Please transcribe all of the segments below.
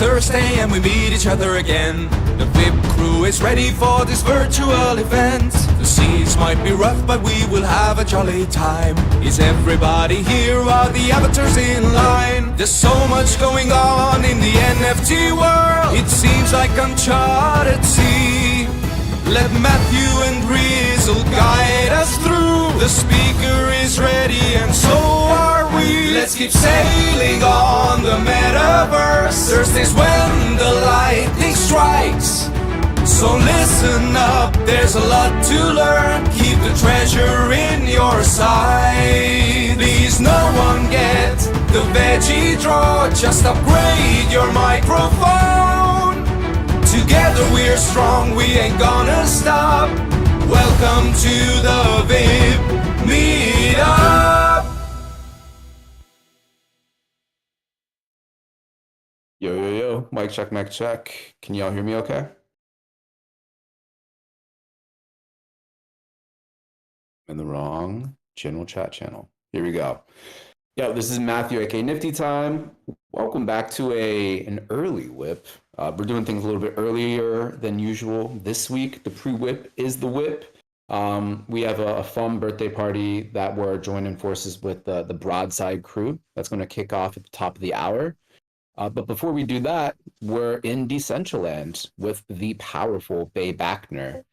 Thursday and we meet each other again. The WIP crew is ready for this virtual event. The seas might be rough, but we will have a jolly time. Is everybody here? Are the avatars in line? There's so much going on in the NFT world. It seems like uncharted sea. Let Matthew and Drizzle guide us through. The speaker is ready and so are we. Let's keep sailing on the metaverse. Thursday's when the lightning strikes. So listen up, there's a lot to learn. Keep the treasure in your sight. Please no one get the veggie draw. Just upgrade your microphone. Together we're strong, we ain't gonna stop. Welcome to the WIP Meetup. Yo, yo, yo, mic check, mic check. Can y'all hear me okay? In the wrong general chat channel. Here we go. Yo, this is Matthew, aka Nifty Time. Welcome back to an early WIP. We're doing things a little bit earlier than usual this week. The pre-WIP is the WIP. We have a fun birthday party that we're joining forces with the Broadside crew. That's going to kick off at the top of the hour. But before we do that, we're in Decentraland with the powerful Bay Backner,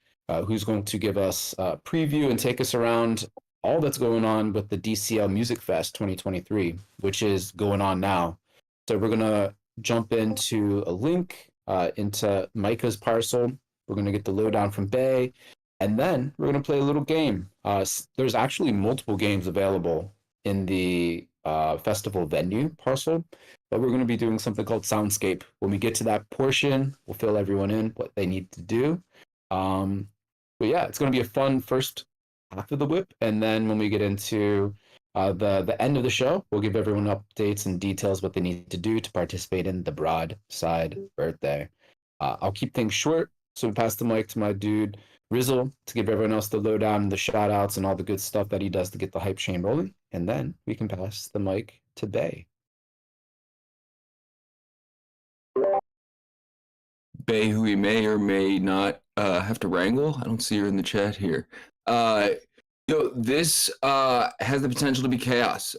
who's going to give us a preview and take us around all that's going on with the DCL Music Fest 2023, which is going on now. So we're going to jump into a link into Micah's parcel. We're going to get the lowdown from Bay, and then we're going to play a little game. There's actually multiple games available in the festival venue parcel, but we're going to be doing something called Soundscape. When we get to that portion, we'll fill everyone in what they need to do. But yeah, it's going to be a fun first half of the WIP, and then when we get into the end of the show, we'll give everyone updates and details what they need to do to participate in the Broadside birthday. I'll keep things short, so we pass the mic to my dude Rizzle to give everyone else the lowdown and the shout outs and all the good stuff that he does to get the hype chain rolling, and then we can pass the mic to Bay. Bay, who we may or may not have to wrangle. I don't see her in the chat here. This has the potential to be chaos.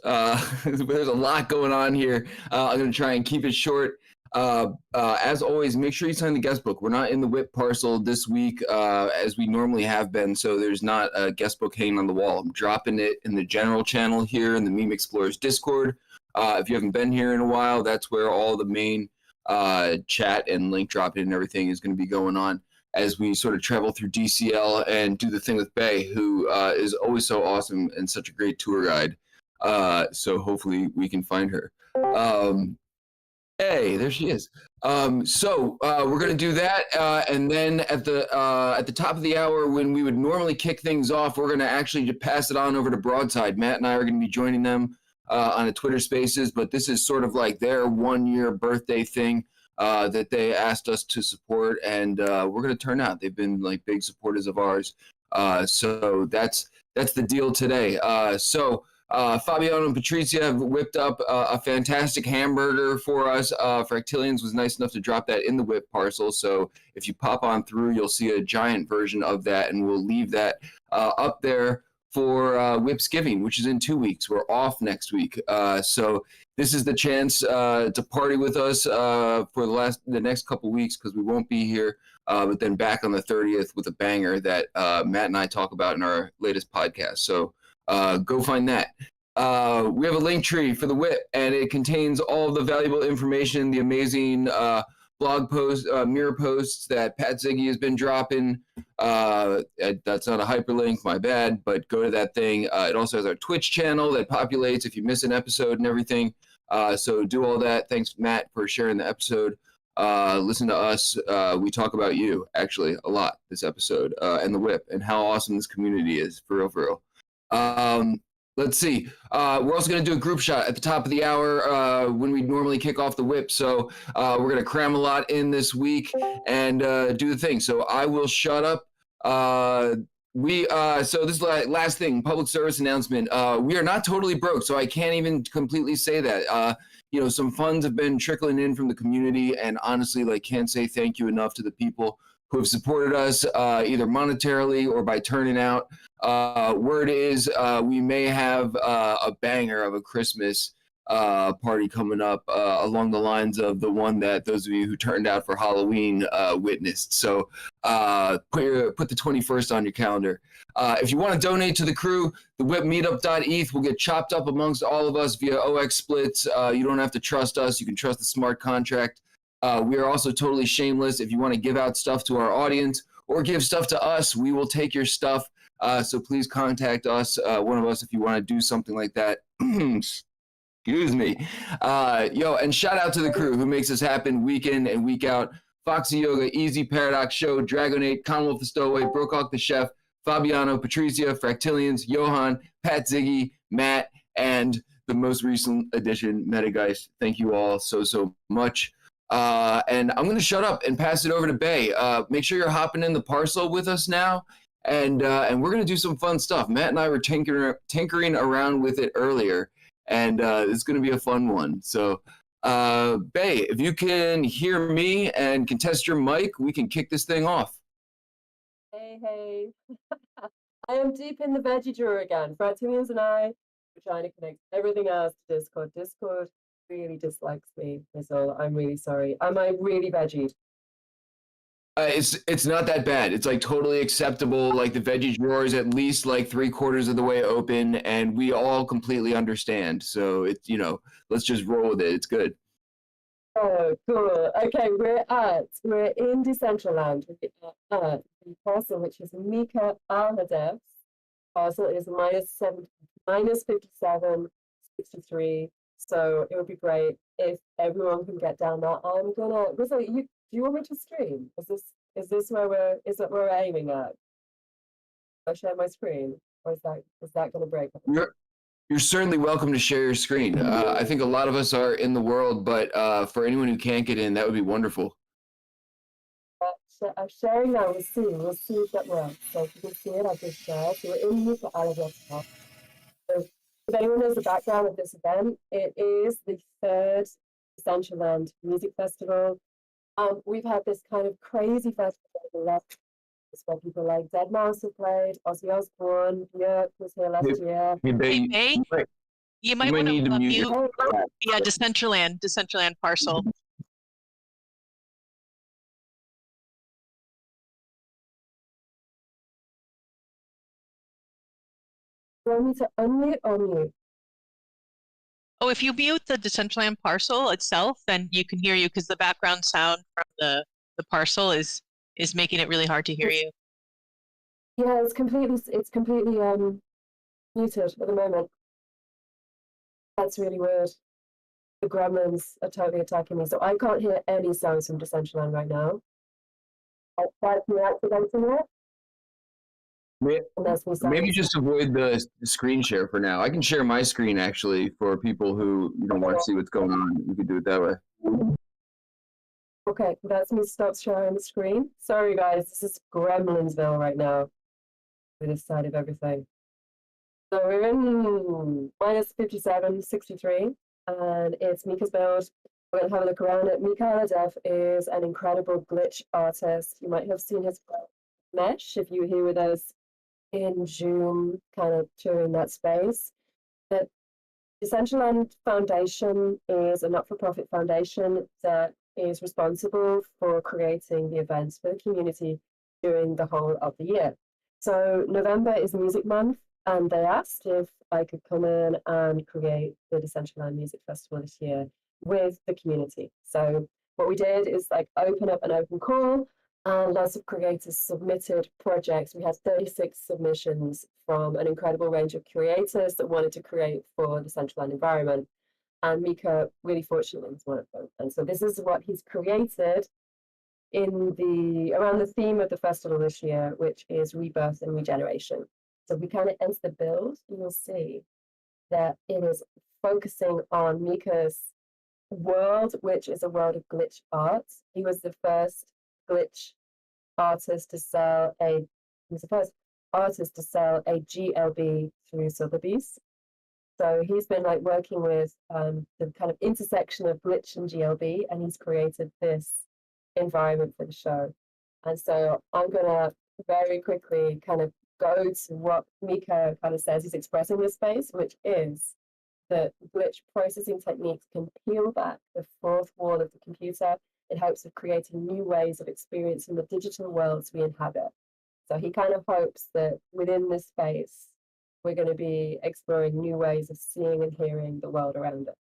There's a lot going on here. I'm going to try and keep it short. As always, make sure you sign the guest book. We're not in the WIP parcel this week as we normally have been, so there's not a guest book hanging on the wall. I'm dropping it in the general channel here in the Meme Explorers Discord. If you haven't been here in a while, that's where all the main chat and link dropping and everything is going to be going on as we sort of travel through DCL and do the thing with Bay, who is always so awesome and such a great tour guide. So hopefully we can find her. Hey, there she is. So we're going to do that. And then at the top of the hour, when we would normally kick things off, we're going to actually pass it on over to Broadside. Matt and I are going to be joining them on a Twitter Spaces, but this is sort of like their 1 year birthday thing that they asked us to support, and we're going to turn out. They've been like big supporters of ours. So that's the deal today. Fabiano and Patricia have whipped up a fantastic hamburger for us. Fractillions was nice enough to drop that in the WIP parcel. So if you pop on through, you'll see a giant version of that, and we'll leave that up there for WIPsgiving, which is in 2 weeks. We're off next week. So this is the chance to party with us for the next couple weeks, because we won't be here, but then back on the 30th with a banger that Matt and I talk about in our latest podcast. So go find that. We have a link tree for the WIP, and it contains all of the valuable information, the amazing blog posts, mirror posts that Pat Ziggy has been dropping. That's not a hyperlink, my bad, but go to that thing. It also has our Twitch channel that populates if you miss an episode and everything. So do all that. Thanks, Matt, for sharing the episode. Listen to us. We talk about you, actually, a lot this episode, and the WIP, and how awesome this community is, for real, for real. Let's see. We're also going to do a group shot at the top of the hour when we normally kick off the WIP. So we're going to cram a lot in this week and do the thing. So I will shut up So this is last thing, public service announcement. We are not totally broke, so I can't even completely say that. Some funds have been trickling in from the community, and honestly, like, can't say thank you enough to the people who have supported us, either monetarily or by turning out. Word is, we may have a banger of a Christmas party coming up along the lines of the one that those of you who turned out for Halloween witnessed. So put the 21st on your calendar. If you want to donate to the crew, the WIP Meetup.eth will get chopped up amongst all of us via OX splits. You don't have to trust us. You can trust the smart contract. We are also totally shameless. If you want to give out stuff to our audience or give stuff to us, we will take your stuff. So please contact us, one of us, if you want to do something like that. Excuse me. And shout out to the crew who makes this happen week in and week out. Foxy Yoga, Easy Paradox Show, Dragonate, Commonwealth the Stowaway, Brocock the Chef, Fabiano, Patricia, Fractillions, Johan, Pat Ziggy, Matt, and the most recent addition, Metageist. Thank you all so much. And I'm going to shut up and pass it over to Bay. Make sure you're hopping in the parcel with us now. And we're going to do some fun stuff. Matt and I were tinkering around with it earlier. And it's going to be a fun one. So, Bay, if you can hear me and can test your mic, we can kick this thing off. Hey. I am deep in the veggie drawer again. Fractilians and I are trying to connect everything else to Discord. Discord really dislikes me, so I'm really sorry. Am I really veggied? It's not that bad. It's like totally acceptable. Like the veggie drawer is at least like 3/4 of the way open, and we all completely understand. So it's let's just roll with it. It's good. Oh, cool. Okay, we're in Decentraland. We're at the parcel, which is Mika Alhadev's parcel. Is minus 57.63. So it would be great if everyone can get down there. I'm gonna. Do you want me to stream? Is this where we're aiming at? I share my screen, or is that going to break? You're certainly welcome to share your screen. I think a lot of us are in the world, but for anyone who can't get in, that would be wonderful. I'm sharing now. We'll see if that works. So if you can see it, I've just shared. So we're in here for Alabama. So if anyone knows the background of this event, it is the third Decentraland Music Festival. We've had this kind of crazy festival last where people like deadmau5 have played, Ozzy Osbourne, Björk was here last year. Hey, you might want to mute. Yeah, Decentraland parcel. Do you want me to unmute or mute? Oh, if you mute the Decentraland parcel itself, then you can hear you, because the background sound from the parcel is making it really hard to hear you. Yeah, it's completely muted at the moment. That's really weird. The gremlins are totally attacking me, so I can't hear any sounds from Decentraland right now. I tried deactivating it. Maybe just avoid the screen share for now. I can share my screen actually for people who don't want to see what's going on. You can do it that way. Okay, that's me stop sharing the screen. Sorry guys, this is Gremlinsville right now. With this side of everything. So we're in minus 57.63 and it's Mika's build. We're going to have a look around it. Mika Aladev is an incredible glitch artist. You might have seen his Mesh if you were here with us in June, kind of touring that space. The Decentraland Foundation is a not-for-profit foundation that is responsible for creating the events for the community during the whole of the year. So November is Music Month, and they asked if I could come in and create the Decentraland Music Festival this year with the community. So what we did is like open up an open call, and lots of creators submitted projects. We had 36 submissions from an incredible range of creators that wanted to create for the Decentraland environment. And Mika, really fortunately, was one of them. And so this is what he's created around the theme of the festival this year, which is rebirth and regeneration. So we kind of enter the build, and you'll see that it is focusing on Mika's world, which is a world of glitch art. He was the first glitch artist to sell he was the first artist to sell a GLB through Sotheby's. So he's been like working with the kind of intersection of glitch and GLB, and he's created this environment for the show. And so I'm gonna very quickly kind of go to what Mika kind of says he's expressing in this space, which is that glitch processing techniques can peel back the fourth wall of the computer in hopes of creating new ways of experiencing the digital worlds we inhabit. So he kind of hopes that within this space, we're going to be exploring new ways of seeing and hearing the world around us.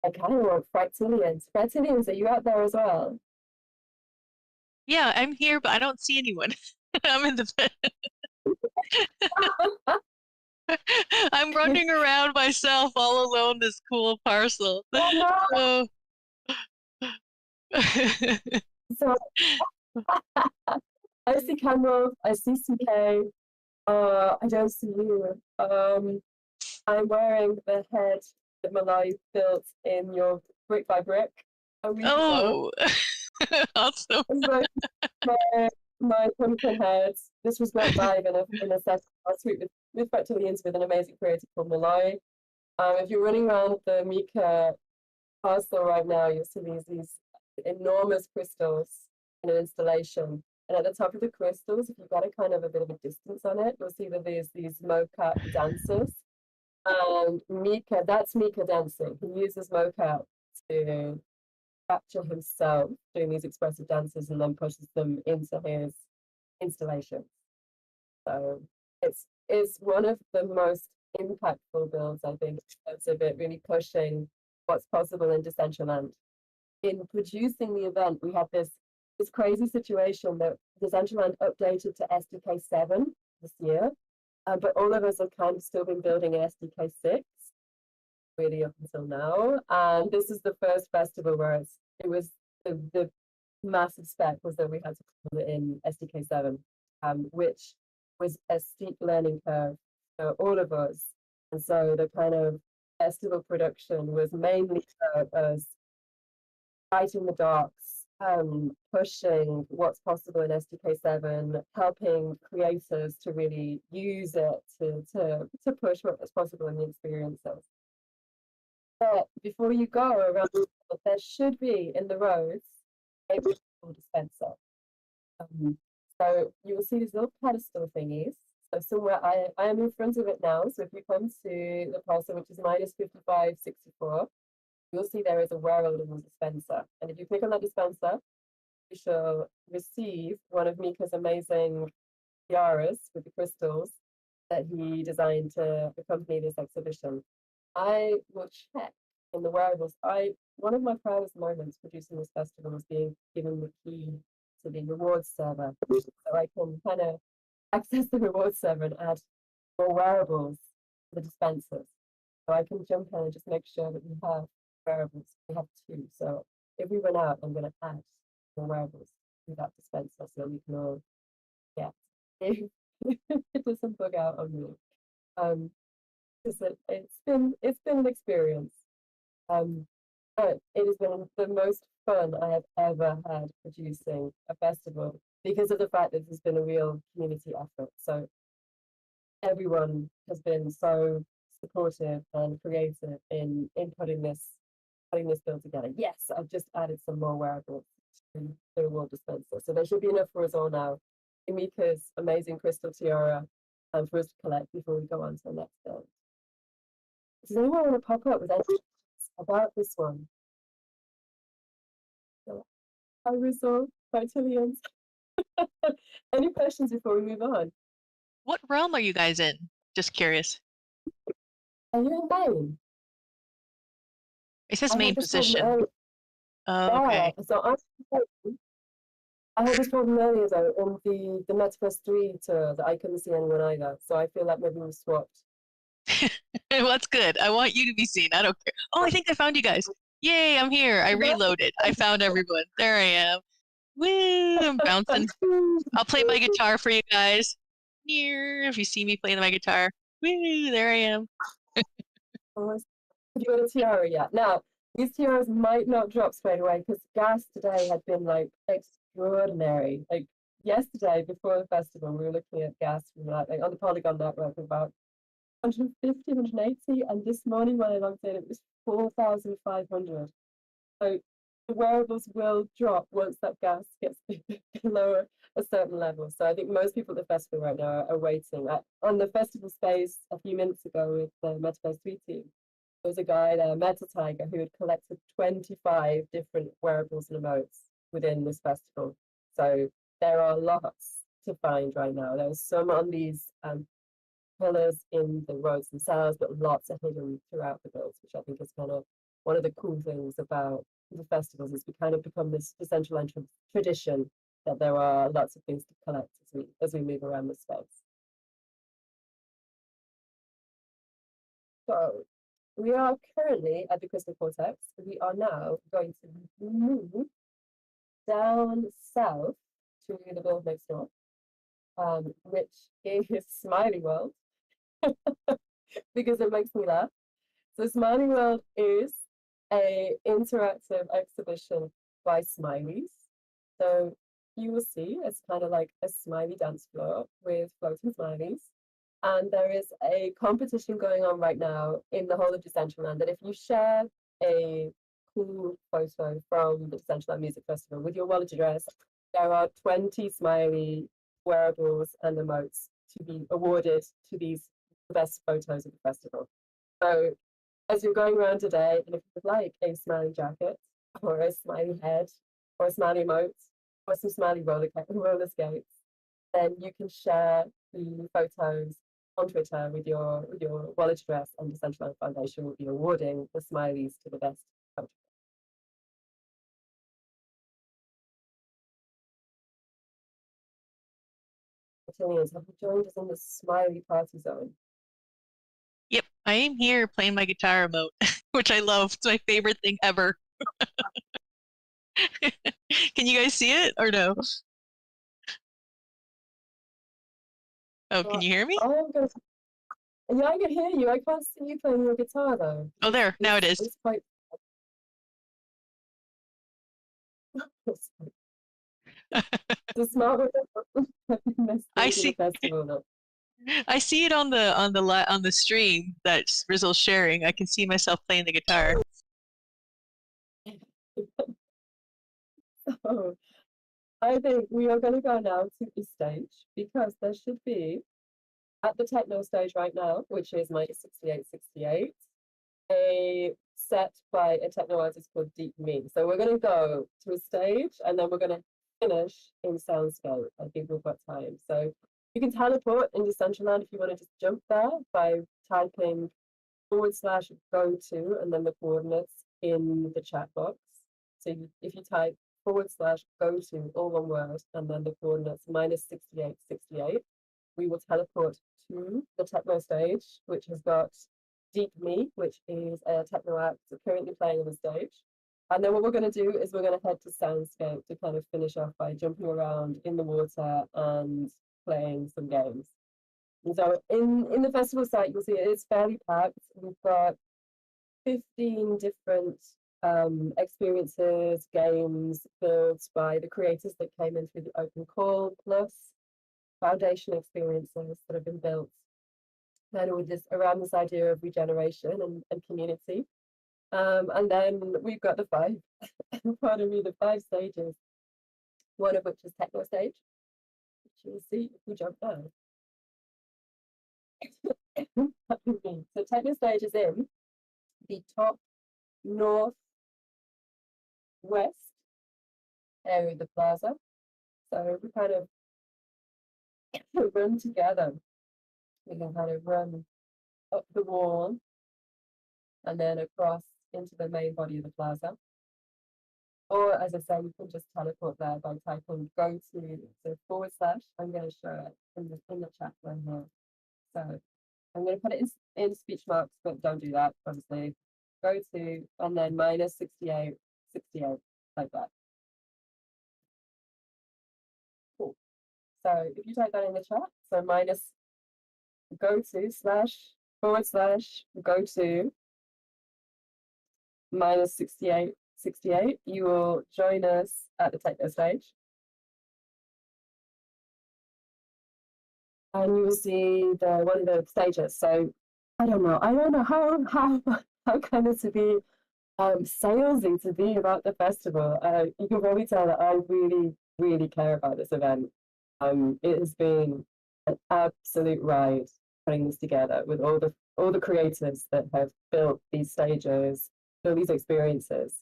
I kind of want fractilians. Fractilians, are you out there as well? Yeah, I'm here, but I don't see anyone. I'm in the I'm running around myself all alone this cool parcel. Oh, Oh. so I see Cameron, I see CK, I don't see you. I'm wearing the head that Malai built in your brick by brick a week ago. Oh, awesome. So my pumpkin heads. This was not live in a session last week with Fractilians with an amazing creator called Malai. If you're running around the Mika parcel right now, you'll see these enormous crystals in an installation. And at the top of the crystals, if you've got a kind of a bit of a distance on it, you'll see that there's these mocap dancers. And Mika, that's Mika dancing. He uses mocap to capture himself doing these expressive dances and then pushes them into his installation. So it's one of the most impactful builds, I think, in terms of it really pushing what's possible in Decentraland. In producing the event, we had this crazy situation that Decentraland updated to SDK 7 this year, but all of us have kind of still been building in SDK 6 really up until now. And this is the first festival where it was the massive spec was that we had to put it in SDK 7, which was a steep learning curve for all of us. And so the kind of festival production was mainly us fighting the docs, pushing what's possible in SDK 7, helping creators to really use it to push what's possible in the experiences. But before you go around, there should be in the roads a ritual dispenser. So you will see these little pedestal thingies. So somewhere I am in front of it now. So if you come to the parcel, which is -5564, you'll see there is a wearable dispenser. And if you click on that dispenser, you shall receive one of Mika's amazing tiaras with the crystals that he designed to accompany this exhibition. I will check in the wearables. One of my proudest moments producing this festival was being given the key to the rewards server, so I can kind of access the rewards server and add more wearables to the dispensers. So I can jump in and just make sure that we have wearables. We have 2. So if we run out, I'm going to add more wearables to that dispenser so that we can all get. It doesn't bug out on me. It's been an experience. But it has been the most fun I have ever had producing a festival because of the fact that there's been a real community effort. So everyone has been so supportive and creative in putting this build together. Yes, I've just added some more wearables to the reward dispenser. So there should be enough for us all now. Mika's amazing crystal tiara for us to collect before we go on to the next build. Does anyone want to pop up with anything about this one? Hi, Rizzo, Vitalians. Any questions before we move on? What realm are you guys in? Just curious. Are you in Maine? It says main position. Oh, okay. Yeah, so I had this problem earlier though in the Metaverse 3 tour that I couldn't see anyone either. So I feel like maybe we swapped. Well, that's good. I want you to be seen. I don't care. Oh, I think I found you guys. Yay, I'm here. I reloaded. I found everyone. There I am. Woo, I'm bouncing. I'll play my guitar for you guys. Here, if you see me playing my guitar. Woo, there I am. Have you got a tiara yet? Now, these tiaras might not drop straight away because gas today had been like extraordinary. Like yesterday before the festival, we were looking at gas from like on the Polygon network about 150, 180, and this morning when I logged in, it was 4,500. So the wearables will drop once that gas gets below a certain level. So I think most people at the festival right now are waiting. On the festival space a few minutes ago with the Metaverse 3 team, there was a guy there, Meta Tiger, who had collected 25 different wearables and emotes within this festival. So there are lots to find right now. There's some on these pillars in the roads themselves, but lots are hidden throughout the builds, which I think is kind of one of the cool things about the festivals, is we kind of become this Decentraland tradition that there are lots of things to collect as we move around the space. So we are currently at the Crystal Cortex. We are now going to move down south to the build next door, which is Smiley World, because it makes me laugh. So Smiley World is a interactive exhibition by Smileys. So you will see it's kind of like a smiley dance floor with floating smileys. And there is a competition going on right now in the whole of Decentraland that if you share a cool photo from the Decentraland Music Festival with your wallet address, there are 20 smiley wearables and emotes to be awarded to these best photos of the festival. So as you're going around today, and if you would like a smiley jacket or a smiley head or a smiley emote or some smiley roller skates, then you can share the photos on Twitter with your wallet address, and the Decentraland Foundation will be awarding the smileys to the best photo. Attilians, have you joined us in the smiley party zone? Yep, I am here playing my guitar emote, which I love. It's my favorite thing ever. Can you guys see it or no? Oh, can you hear me? Yeah, I can hear you. I can't see you playing your guitar though. Oh, there. Now it is. It's quite. The smart I see. festival. I see it on the stream that Rizzle's sharing. I can see myself playing the guitar. So I think we are going to go now to the stage, because there should be at the techno stage right now, which is my 6868, a set by a techno artist called Deep Me. So we're going to go to a stage and then we're going to finish in Soundscape. I think we've got time. So you can teleport in Decentraland if you want to just jump there by typing /go to and then the coordinates in the chat box. So if you type /go to, all one word, and then the coordinates -6868, we will teleport to the techno stage, which has got Deep Me, which is a techno act currently playing on the stage. And then what we're going to do is we're going to head to Soundscape to kind of finish off by jumping around in the water and playing some games. And so in the festival site, you'll see it's fairly packed. We've got 15 different experiences, games built by the creators that came in through the open call, plus foundation experiences that have been built kind of with this around this idea of regeneration and community. And then we've got the five, pardon me, the 5 stages, one of which is techno stage, which you'll see if we jump down. So techno stage is in the top northwest area of the plaza. So we kind of run together. We can kind of run up the wall and then across into the main body of the plaza. Or as I say, you can just teleport there by typing go to, so /, I'm going to show it in the chat right here. So I'm going to put it in speech marks, but don't do that, obviously. Go to, and then -68, 68, like that. Cool. So if you type that in the chat, so go to / go to -68, 68, you will join us at the techno stage. and you will see one of the stages. So I don't know how kind of to be salesy to be about the festival. You can probably tell that I really, really care about this event. It has been an absolute ride putting this together with all the creatives that have built these stages, built these experiences.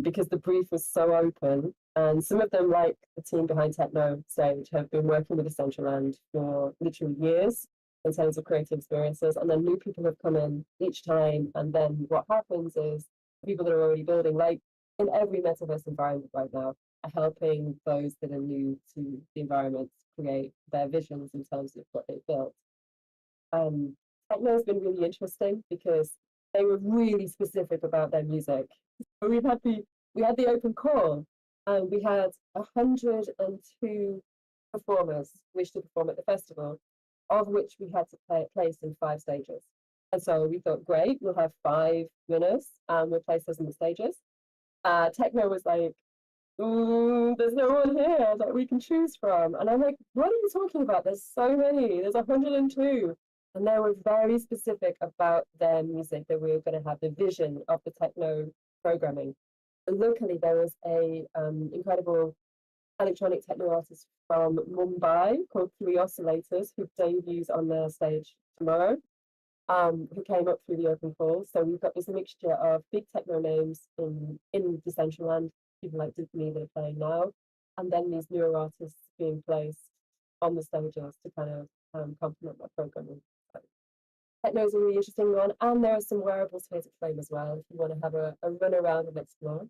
Because the brief was so open, and some of them, like the team behind Techno Stage, have been working with Decentraland for literally years in terms of creative experiences, and then new people have come in each time, and then what happens is people that are already building, like in every metaverse environment right now, are helping those that are new to the environment create their visions in terms of what they've built. Techno has been really interesting because they were really specific about their music. So we had the open call, and we had 102 performers wish to perform at the festival, of which we had to place in 5 stages. And so we thought, great, we'll have 5 winners, and we'll place those in the stages. Techno was like, there's no one here that we can choose from. And I'm like, what are you talking about? There's so many. There's 102. And they were very specific about their music, that we were going to have the vision of the techno programming. And locally, there was a incredible electronic techno artist from Mumbai called 3 Oscillators, who debuts on their stage tomorrow, who came up through the open call. So we've got this mixture of big techno names in Decentraland, people like me that are playing now, and then these newer artists being placed on the stages to kind of complement that programming. Techno is a really interesting one, and there are some wearable spheres of flame as well if you want to have a run around and explore.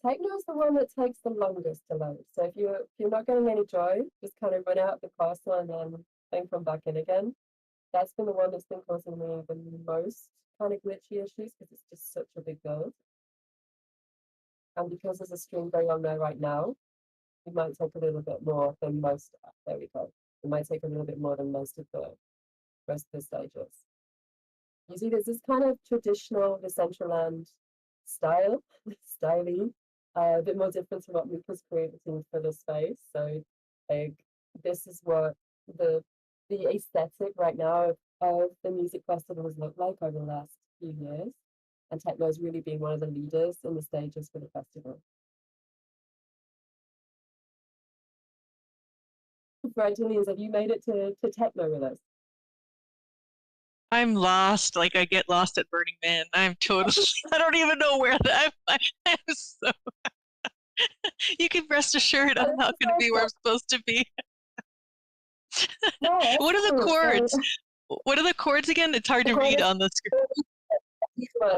Techno is the one that takes the longest to load. So if you're not getting any joy, just kind of run out the castle and then come back in again. That's been the one that's been causing me the most kind of glitchy issues because it's just such a big build. And because there's a stream going on there right now, it might take a little bit more than most. There we go. It might take a little bit more than most of the stages. You see, there's this kind of traditional Decentraland styling, a bit more different to what Luca's creating for the space. So, like, this is what the aesthetic right now of the music festival has looked like over the last few years, and techno has really been one of the leaders in the stages for the festival. Congratulations, have you made it to techno with us? I'm lost. Like I get lost at Burning Man. I'm totally. I don't even know where that. I'm so. You can rest assured I'm not going to be where I'm supposed to be. No, What are the cool. chords? What are the chords again? It's hard to read on the screen.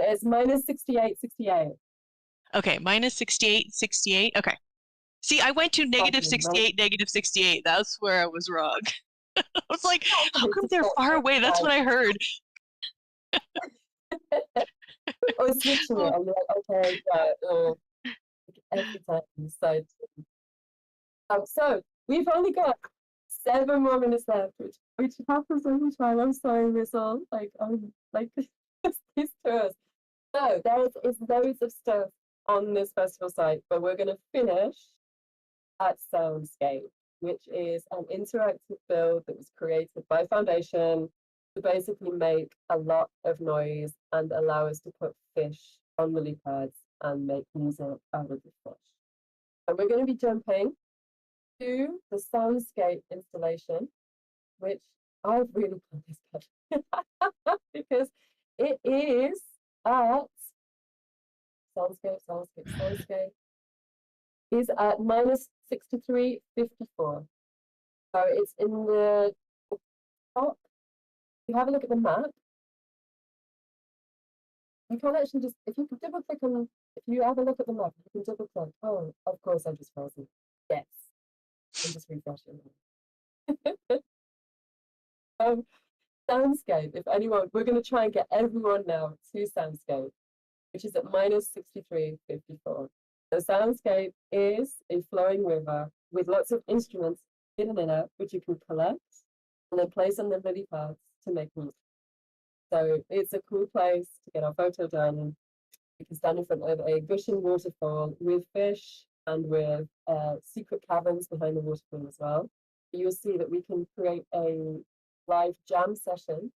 It's minus 68, 68. Okay, minus 68, 68. Okay. See, I went to negative 68, negative 68. That's where I was wrong. I was like, how come they're far away? That's what I heard. Or switching it. I'm like, okay, yeah, every time. So we've only got 7 more minutes left, which happens every time. I'm sorry, Whistle. Like these tours. So there is loads of stuff on this festival site, but we're going to finish at Soundscape, which is an interactive build that was created by Foundation to basically make a lot of noise and allow us to put fish on lily pads and make music out of the fish. And we're going to be jumping to the Soundscape installation, which I've really put this because it is at Soundscape is at minus 63.54. So it's in the top. If you have a look at the map, you can actually just, if you can double click on, if you have a look at the map, you can double click. Oh, of course, I just frozen. Yes. I'm just refreshing. Soundscape, if anyone, we're going to try and get everyone now to Soundscape, which is at minus 63.54. The Soundscape is a flowing river with lots of instruments in and out, which you can collect and then place on the lily pads to make music. So it's a cool place to get our photo done. You can stand in front of a gushing waterfall with fish and with secret caverns behind the waterfall as well. You'll see that we can create a live jam session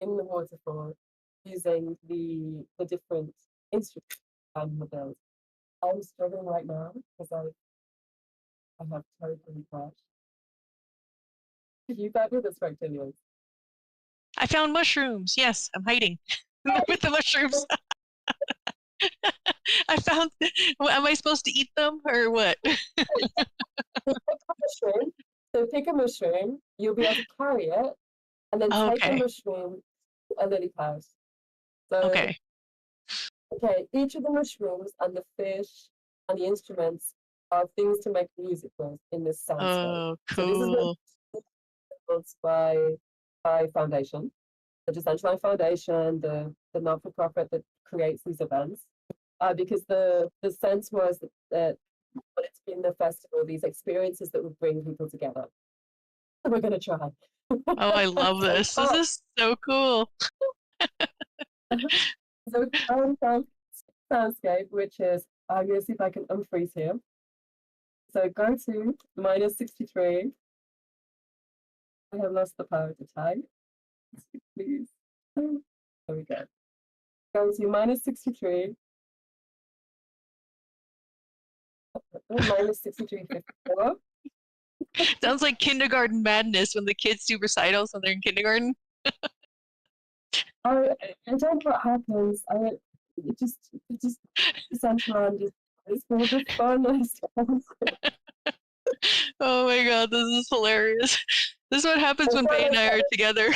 in the waterfall using the different instruments and the build. I'm struggling right now because I have totally crashed. You back with us, reptilians? I found mushrooms. Yes, I'm hiding with the mushrooms. I found. Well, am I supposed to eat them or what? Mushroom. So pick a mushroom, you'll be able to carry it, and then take the Okay. mushroom to a lily pad. So, Okay. okay, each of the mushrooms and the fish and the instruments are things to make music with in this soundscape. Oh, So this is cool. built by Foundation, the Decentraland Foundation, the not-for-profit that creates these events. Because the sense was that when it's been the festival, these experiences that would bring people together. So we're gonna try. Oh, I love this. This is so cool. So soundscape, which is I'm gonna see if I can unfreeze here. So go to -63. I have lost the power to type. Please. There we go. Go to -63. -63.54. Sounds like kindergarten madness when the kids do recitals when they're in kindergarten. I don't know what happens. It just Decentraland is for the funnest. Oh my god, this is hilarious. This is what happens when Faye and I are together.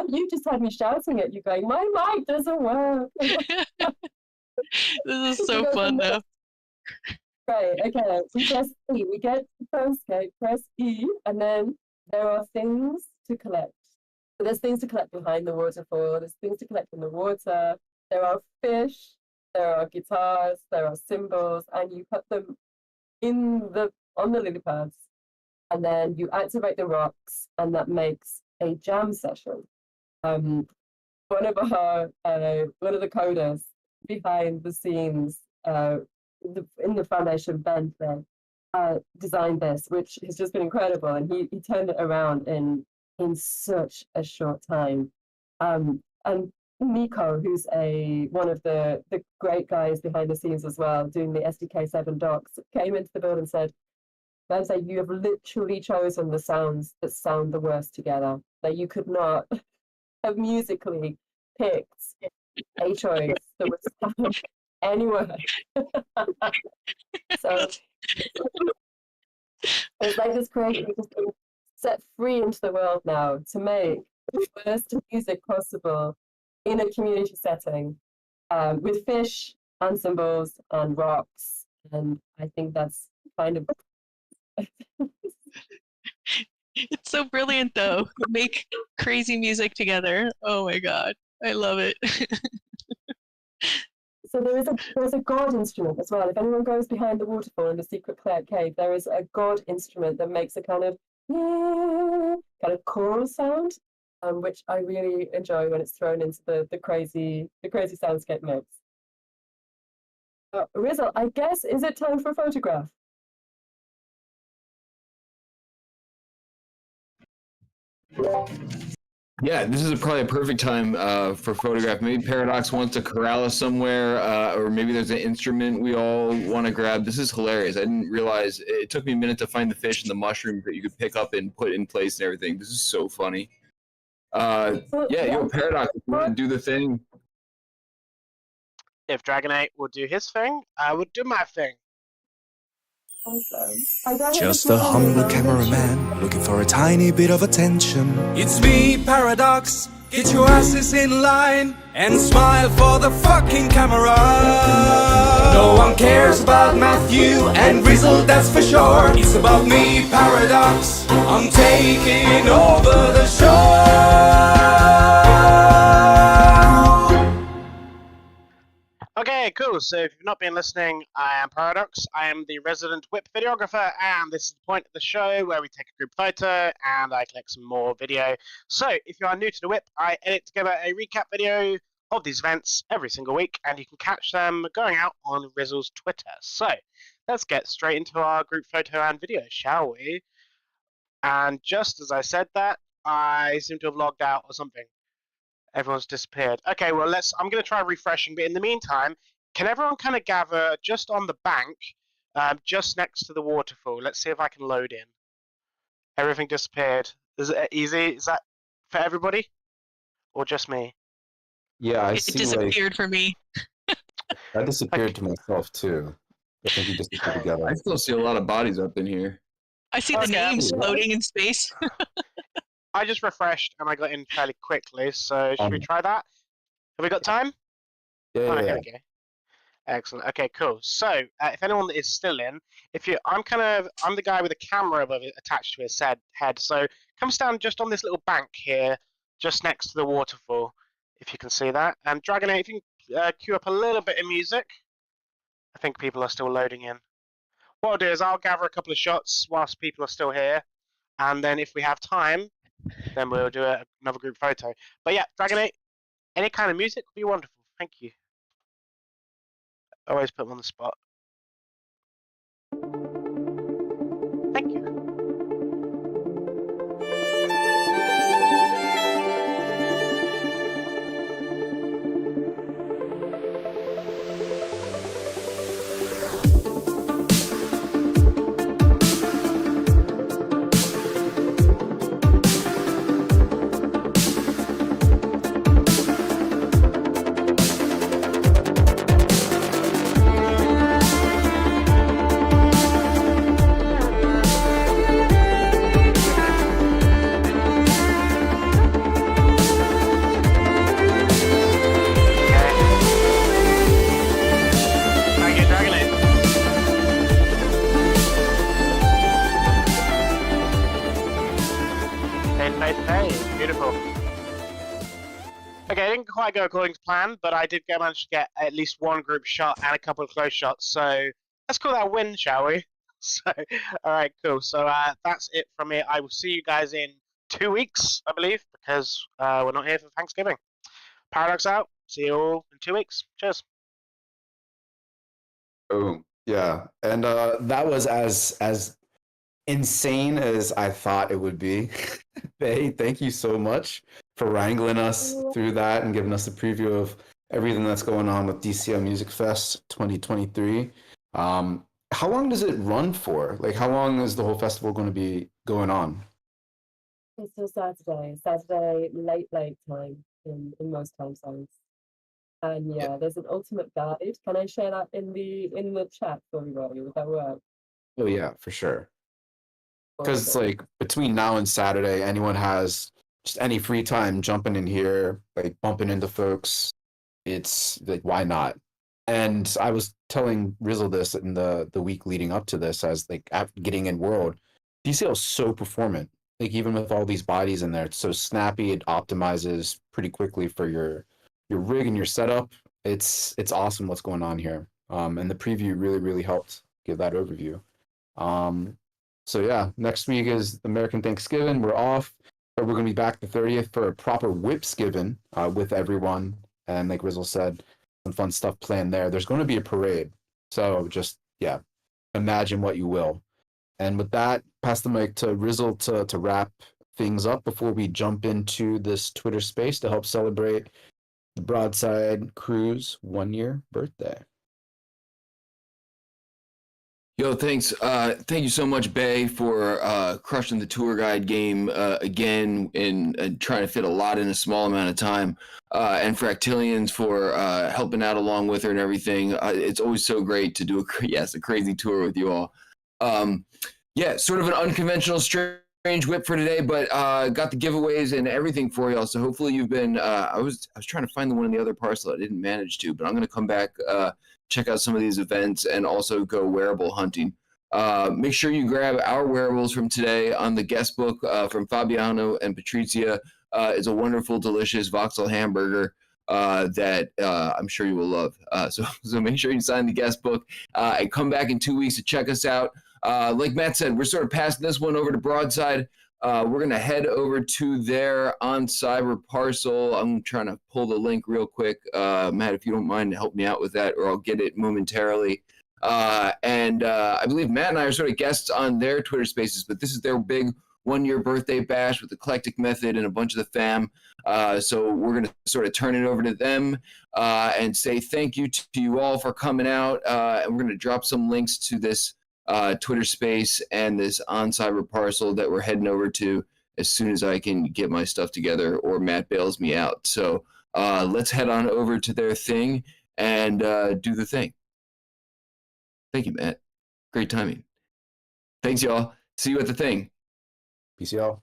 You just had me shouting at you, going, "My mic doesn't work." This is so fun though. Right, okay. We press E. We get to Soundscape, press E, and then there are things to collect. So there's things to collect behind the waterfall, there's things to collect in the water, there are fish, there are guitars, there are cymbals, and you put them on the lily pads, and then you activate the rocks, and that makes a jam session. One of the coders behind the scenes in the foundation band there designed this, which has just been incredible, and he turned it around in such a short time. And Nico, who's one of the great guys behind the scenes as well, doing the SDK7 docs, came into the building and said, you have literally chosen the sounds that sound the worst together. That you could not have musically picked a choice that would sound anywhere. So it's like this creation has been set free into the world now to make the worst music possible in a community setting, with fish and cymbals and rocks. And I think that's kind of It's so brilliant though. Make crazy music together. Oh my god. I love it. So there's a god instrument as well. If anyone goes behind the waterfall in the secret cave, there is a god instrument that makes a kind of choral sound, which I really enjoy when it's thrown into the crazy soundscape mix. Rizal, I guess, is it time for a photograph? Yeah, this is probably a perfect time for photograph. Maybe Paradox wants to corral us somewhere, or maybe there's an instrument we all want to grab. This is hilarious. I didn't realize it took me a minute to find the fish and the mushrooms that you could pick up and put in place and everything. This is so funny. Paradox, if you want to do the thing. If Dragonite will do his thing, I would do my thing. Just a humble cameraman looking for a tiny bit of attention. It's me, Paradox. Get your asses in line and smile for the fucking camera. No one cares about Matthew and Rizzle, that's for sure. It's about me, Paradox. I'm taking over the show. Okay, cool. So if you've not been listening, I am Paradox. I am the resident WIP videographer, and this is the point of the show where we take a group photo and I collect some more video. So if you are new to the WIP, I edit together a recap video of these events every single week, and you can catch them going out on Rizzle's Twitter. So let's get straight into our group photo and video, shall we? And just as I said that, I seem to have logged out or something. Everyone's disappeared. Okay, well, I'm going to try refreshing, but in the meantime, can everyone kind of gather just on the bank, just next to the waterfall? Let's see if I can load in. Everything disappeared. Is it easy? Is that for everybody? Or just me? Yeah, I It see. disappeared for me. I disappeared to myself too. I think we disappeared together. I still see a lot of bodies up in here. I see the Okay. names floating in space. I just refreshed and I got in fairly quickly, so should we try that? Have we got time? Yeah, Oh, yeah, here yeah. we go. Excellent. Okay, cool. So, if anyone is still in, I'm the guy with a camera above it attached to his head. So, come stand just on this little bank here, just next to the waterfall, if you can see that. And Dragon 8, if you can cue up a little bit of music. I think people are still loading in. What I'll do is I'll gather a couple of shots whilst people are still here, and then if we have time, then we'll do another group photo. But yeah, Dragon 8, any kind of music would be wonderful. Thank you. Always put them on the spot. Thank you. Beautiful. Okay, I didn't quite go according to plan, but I did manage to get at least one group shot and a couple of close shots. So let's call that a win, shall we? So, all right, cool. So that's it from me. I will see you guys in 2 weeks, I believe, because we're not here for Thanksgiving. Paradox out. See you all in 2 weeks. Cheers. Boom. Yeah, and that was as insane as I thought it would be. Faye, thank you so much for wrangling us through that and giving us a preview of everything that's going on with DCL Music Fest 2023. How long does it run for? Like, how long is the whole festival going to be going on? Until Saturday late time in most time zones. And yeah, there's an ultimate guide. Can I share that in the chat for everybody? Would that work? Oh yeah, for sure. Because it's like between now and Saturday, anyone has just any free time jumping in here, like bumping into folks. It's like, why not? And I was telling Rizzle this in the week leading up to this, as like getting in World, DCL is so performant. Like even with all these bodies in there, it's so snappy. It optimizes pretty quickly for your rig and your setup. It's awesome what's going on here. And the preview really helped give that overview. So yeah, next week is American Thanksgiving. We're off, but we're gonna be back the 30th for a proper WIPsgiving with everyone. And like Rizzle said, some fun stuff planned there. There's going to be a parade. So just imagine what you will. And with that, pass the mic to Rizzle to wrap things up before we jump into this Twitter space to help celebrate the Broadside crew's 1-year birthday. Yo, thanks. Thank you so much, Bay, for crushing the tour guide game again and trying to fit a lot in a small amount of time. And for Actilians for helping out along with her and everything. It's always so great to do a crazy tour with you all. Sort of an unconventional, strange whip for today, but got the giveaways and everything for y'all. So hopefully you've been. I was trying to find the one in the other parcel. I didn't manage to, but I'm gonna come back. Check out some of these events and also go wearable hunting. Make sure you grab our wearables from today on the guest book from Fabiano and Patrizia. It's a wonderful, delicious voxel hamburger that I'm sure you will love. So make sure you sign the guest book and come back in 2 weeks to check us out. Like Matt said, we're sort of passing this one over to Broadside. we're going to head over to their on cyber parcel. I'm trying to pull the link real quick. Matt, if you don't mind, help me out with that, or I'll get it momentarily. And I believe Matt and I are sort of guests on their Twitter Spaces, but this is their big 1-year birthday bash with Eclectic Method and a bunch of the fam. So we're going to sort of turn it over to them and say thank you to you all for coming out. And we're going to drop some links to this Twitter Space and this on cyber parcel that we're heading over to as soon as I can get my stuff together or Matt bails me out. So let's head on over to their thing and do the thing. Thank you, Matt. Great timing. Thanks, y'all. See you at the thing. Peace, y'all.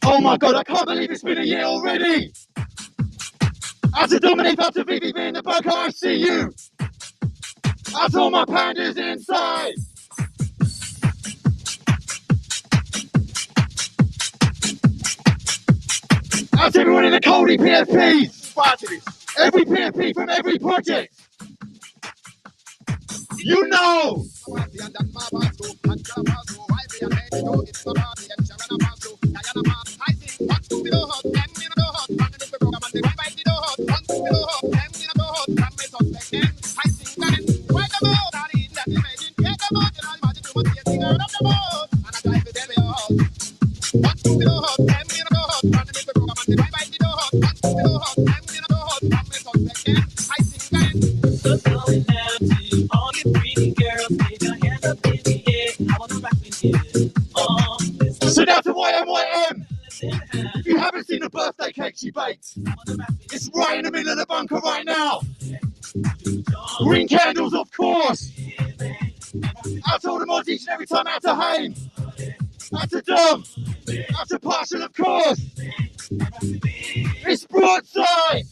Oh my god, I can't believe it's been a year already! Out to Dominic, out to VVV in the bunker, I see you! Out to all my pandas inside! Out to everyone in the Coldy PFPs! Every PFP from every project! You know! So now to YMYM! If you haven't seen the birthday cake she baked, it's right in the middle of the bunker right now. Green candles, of course. Out to all the mods each and every time, out to Hayne, out to Dom, out to Partial, of course. It's Broadside.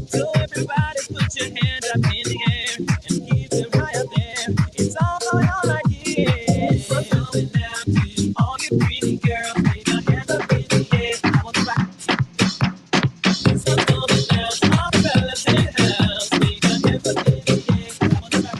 So everybody put your hands up in the air and keep them high up there. It's all going on right here. From going down to all you pretty girls, take your hands up in the air. I want to rock. So going down to all the fellas in the house, take your hands up in the air. I want to rock.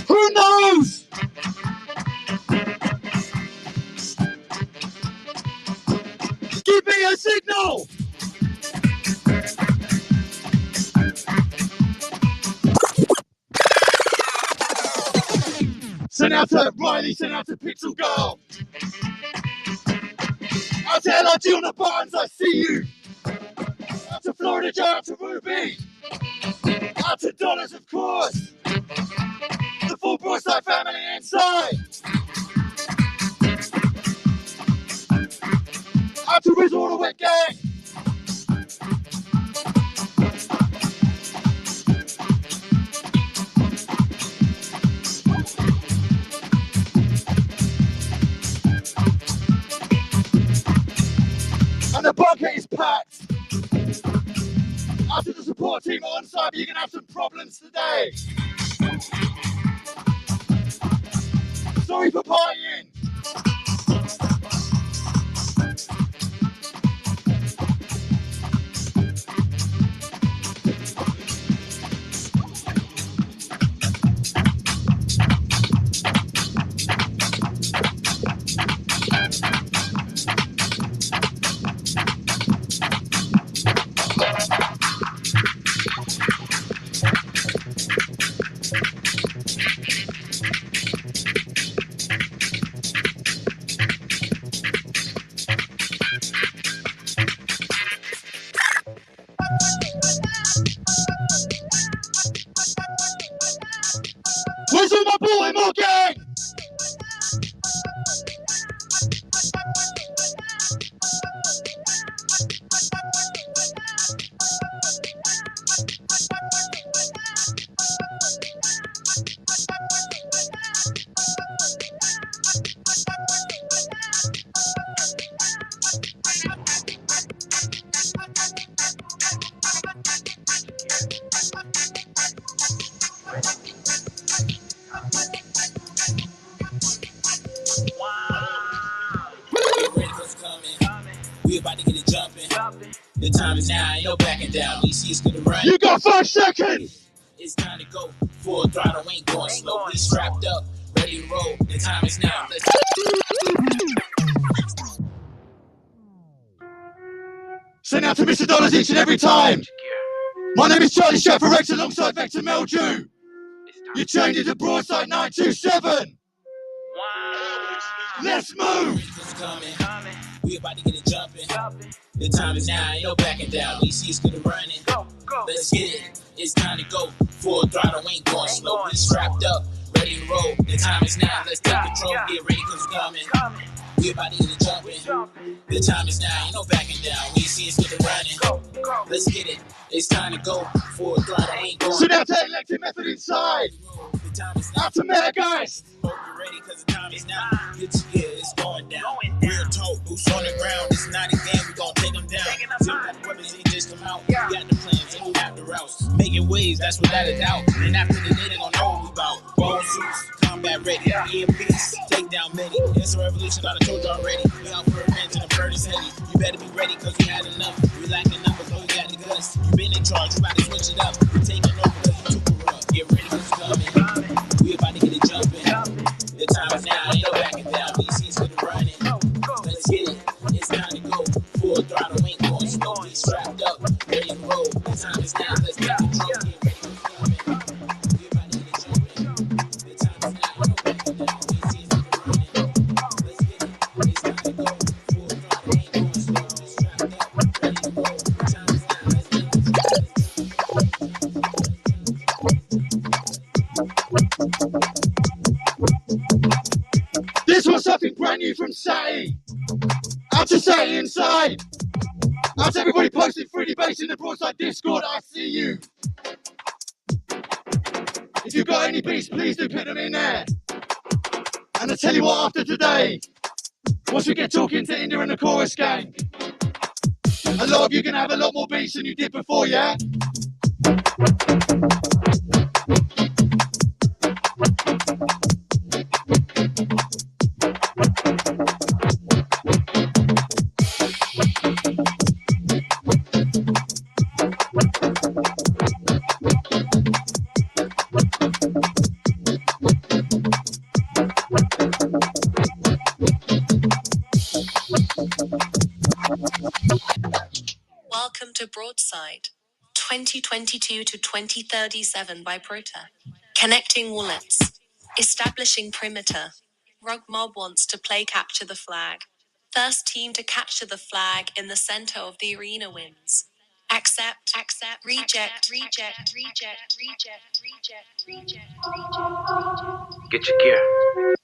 Who knows? Give me a signal! Send out to Riley, send out to Pixel Girl. Out to LRG on the buttons, I see you. Out to Florida Joe, out to Ruby. Out to Dollars, of course. The full Broadside family inside. Out to Riz all the wet gang. And the bunker is packed. Out to the support team on site, but you're gonna have some problems today. Sorry for partying. The time is now, ain't no backing down. DC is gonna run. You got 5 seconds. It's time to go. Full throttle, ain't going slow. We strapped up, ready to roll. The time is now. Let's Send out to Mr. Dollars each and every time. My name is Charlie Sheffer Rex alongside Vector Meldew. You changed it to Broadside 927. Let's move. We about to get it jumping. The time is now, ain't no backing down. DC is gonna run it. Let's get it. It's time to go. Full throttle, ain't going slow. We strapped up, ready to roll. The time is now. Let's take control. Get ready, cause it's coming. We about to get it jumping. The time is now, ain't no backing down. We see it's gonna run it. Let's get it. It's time to go. Full throttle, ain't going. Sit out to Electric Method inside. Out to Metageist. Ready, cause the time is now. It's going down. Real talk, boots on the ground. It's not a game, we gon' take them down. Simple weapons ain't just come out. We got the plans and we got the routes. Making waves, that's without a doubt. And after the day, they gon' know what we bout. Ball suits, combat ready. EMPs, take down many. It's a revolution, I told you already. We out for revenge and the bird is heavy. You better be ready, cause we had enough. We lacking numbers, but we got the guts. You been in charge, you about to switch it up. We taking over, cause you too corrupt. Get ready, cause it's coming. We about to get it jumping. The time is now, ain't no backing down. DC's gonna run it. Let's get it. It's time to go. Full throttle, ain't going slow. We strapped up, ready to roll. The time is now. Let's get control. Get ready for coming. We about to get it jumping. The time is now, ain't no backing down. DC's gonna run it. Let's get it. It's time to go. Full throttle, ain't going slow. We strapped up, ready to roll. The time is now. Let's get control. This was something brand new from Satty. Out to Satty inside. Out to everybody posting 3D bass in the Broadside Discord. I see you. If you've got any beats, please do put them in there. And I tell you what, after today, once we get talking to India and the chorus gang, a lot of you are gonna have a lot more beats than you did before, yeah? Welcome to Broadside, 2022 to 2037 by Prota. Connecting wallets. Establishing perimeter. Rug Mob wants to play capture the flag. First team to capture the flag in the center of the arena wins. Accept, reject. Get your gear.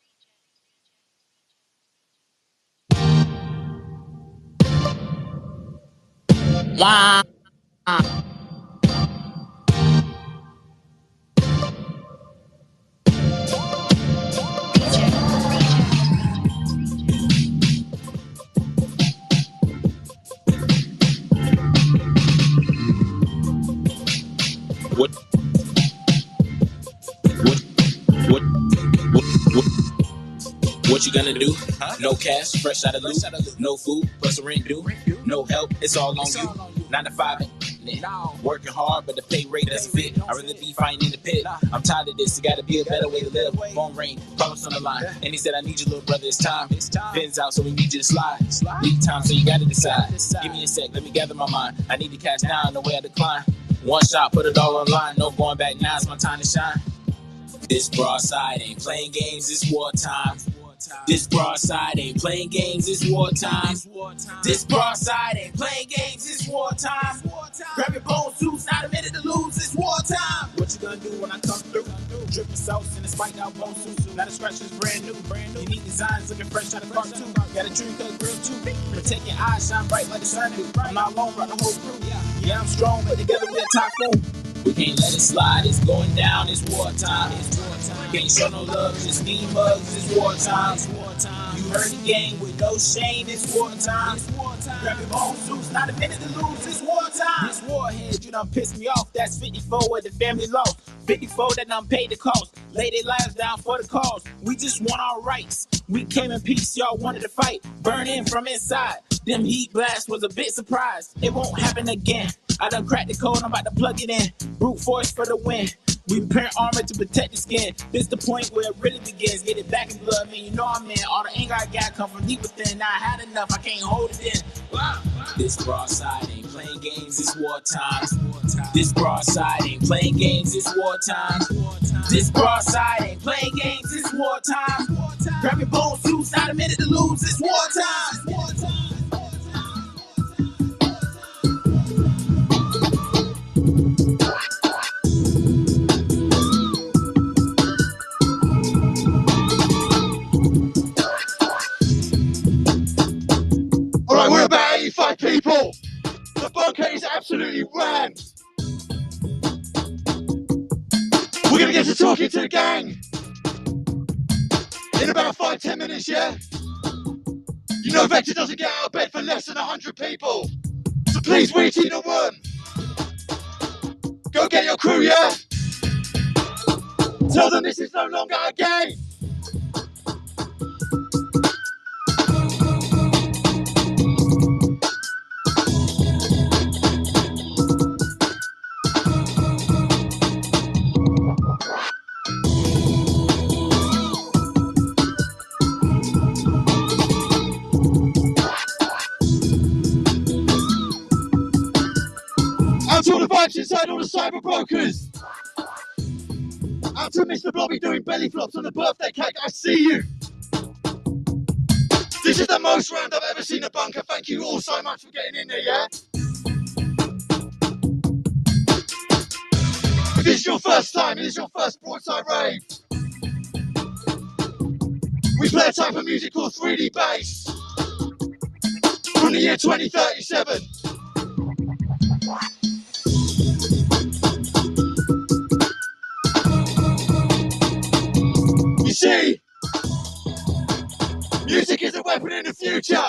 Wow. What you gonna do? No cash, fresh out of loot. No food, plus a rent due. No help, it's all on you. 9 to 5, working hard, but the pay rate doesn't fit. I'd rather be fighting in the pit. I'm tired of this, it gotta be a better way to live. Phone ring, problems on the line. And he said, I need you, little brother, it's time. Pins out, so we need you to slide. Lead time, so you gotta decide. Give me a sec, let me gather my mind. I need the cash now, no way I decline. One shot, put it all online. No going back, now it's my time to shine. This Broadside ain't playing games, it's wartime. This Broadside ain't playing games, it's wartime. This Broadside ain't playing games, it's wartime. Grab your bone suits, not a minute to lose, it's wartime. What you gonna do when I come through? Dripping sauce in the spiked out bone suits. Now the scratch is brand new. Unique designs looking fresh out of cartoon. Got a dream cut grill too. Protect your eyes, shine bright like the sun do. I'm not alone, run the whole crew. Yeah, I'm strong, but together we're typhoon. We can't let it slide, it's going down, it's wartime. Can't show no love, just need mugs, it's wartime. You heard the game with no shame, it's wartime. Grab your bone suits, not a minute to lose, it's wartime. This warhead, you done pissed me off, that's 54 at the family lost. 54 that done paid the cost, lay their lives down for the cause. We just want our rights, we came in peace, y'all wanted to fight. Burn in from inside, Them heat blasts was a bit surprised. It won't happen again. I done cracked the code, I'm about to plug it in. Brute force for the win. We prepare armor to protect the skin. This the point where it really begins. Get it back in blood, man. You know I'm in. All the anger I got come from deep within. Now I had enough, I can't hold it in. This broadside ain't playing games, it's wartime. This broadside ain't playing games, it's wartime. This broadside ain't playing games, it's wartime. Grab your bone suits, not a minute to lose, it's wartime. Alright, we're about 85 people. The bunker is absolutely rammed. We're gonna get to talking to the gang in about 5-10 minutes, yeah? You know Vector doesn't get out of bed for less than 100 people. So please, we team the one. Go get your crew, yeah? Tell them this is no longer a game. Out to all the vibes inside all the cyber brokers. Out to Mr. Blobby doing belly flops on the birthday cake. I see you. This is the most round I've ever seen a bunker. Thank you all so much for getting in there, yeah? If this is your first time, it is your first Broadside rave. We play a type of music called 3D bass from the year 2037. You see, music is a weapon in the future.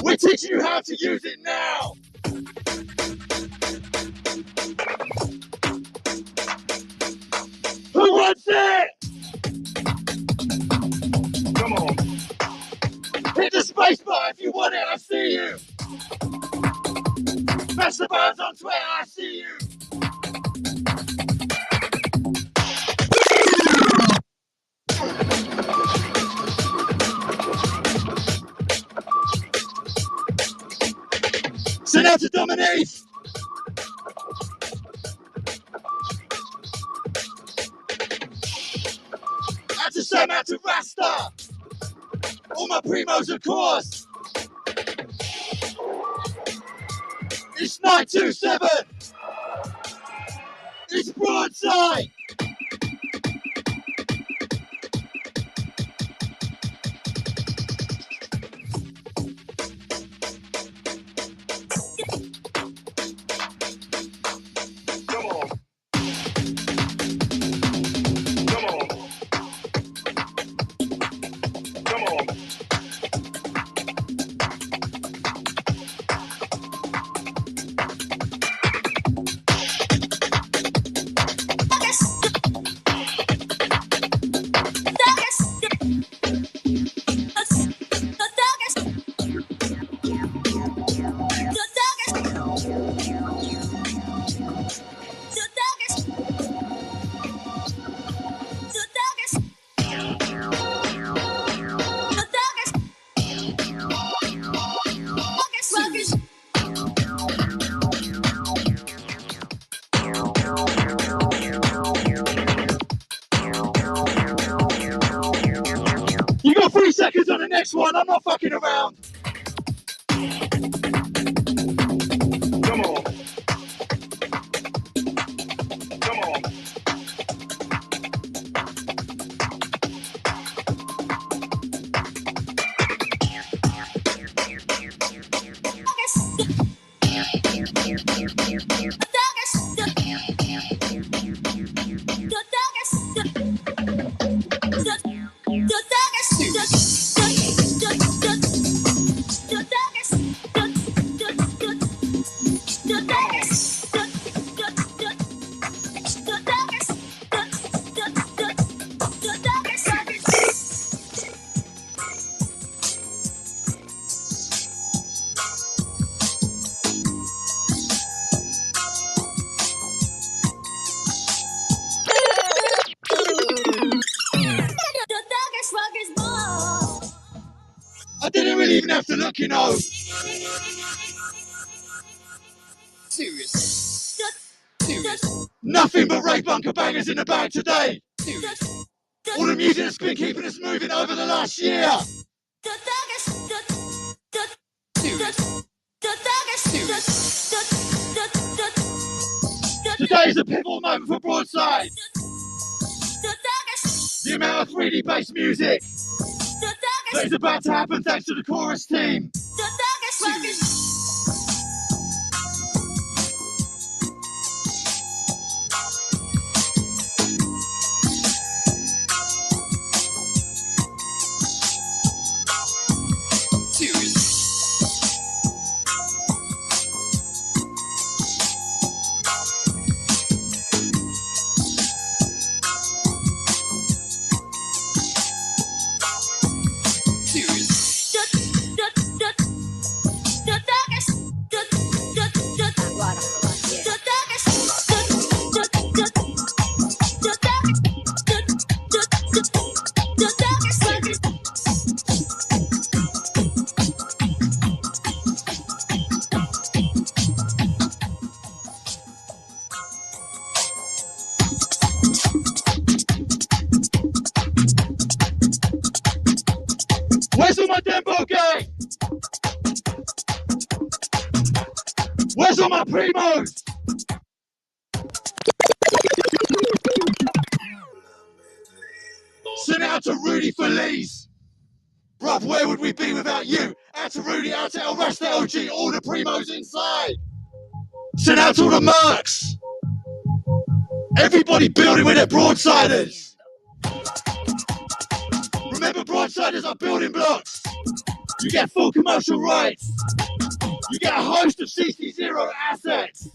We're teaching you how to use it now. Who wants it? Come on. Hit the space bar if you want it, I see you. Smash the buttons on Twitter, I see you. Send out to Dominique. Out to Sam, out to Rasta. All my primos, of course. It's 927. It's Broadside. You got 3 seconds on the next one. I'm not fucking around. Come on. Come on. I didn't really even have to look, you know. Serious. Nothing but rave bunker bangers in the bag today. All the music that's been keeping us moving over the last year. Today is a pivotal moment for Broadside. The amount of 3D based music that is about to happen thanks to the chorus team. Where's all my Dembo gang? Where's all my primos? Send out to Rudy Feliz. Bruv, where would we be without you? Out to Rudy, out to El Rasta OG, all the primos inside. Send out to all the mercs. Everybody building with their broadsiders. Remember, broadsiders are building blocks. You get full commercial rights. You get a host of CC0 assets.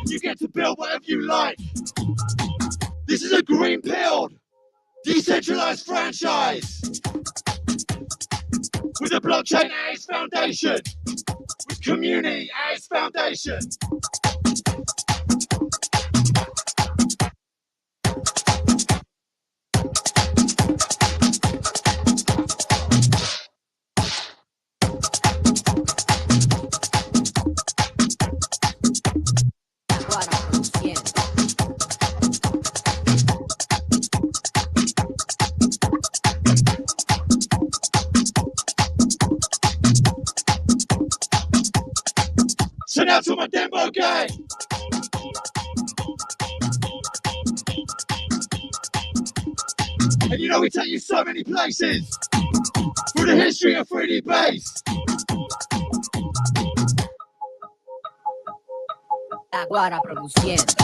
You get to build whatever you like. This is a green-pilled, decentralized franchise with a blockchain at its foundation, with community at its foundation. Send out to my Dembo gang. And you know we take you so many places through the history of 3D bass. Aguara produciendo.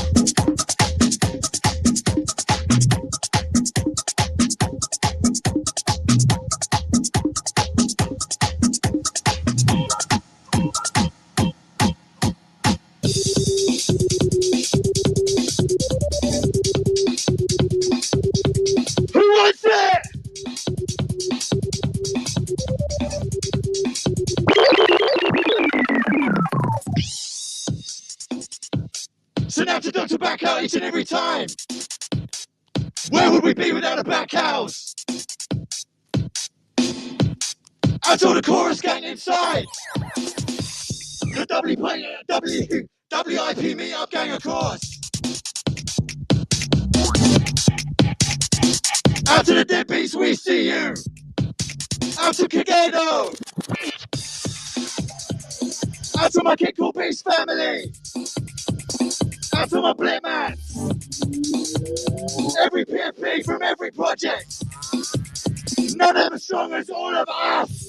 Who wants it? Send out to Dr. Backhouse each and every time. Where would we be without a back house? Out to all the chorus gang inside. The WIP Meetup gang across. Out to the deadbeats, we see you. Out to Kagado. Out to my Kid Cool Beast family. Out to my Blitmats. Every PFP from every project. None of them as strong as all of us.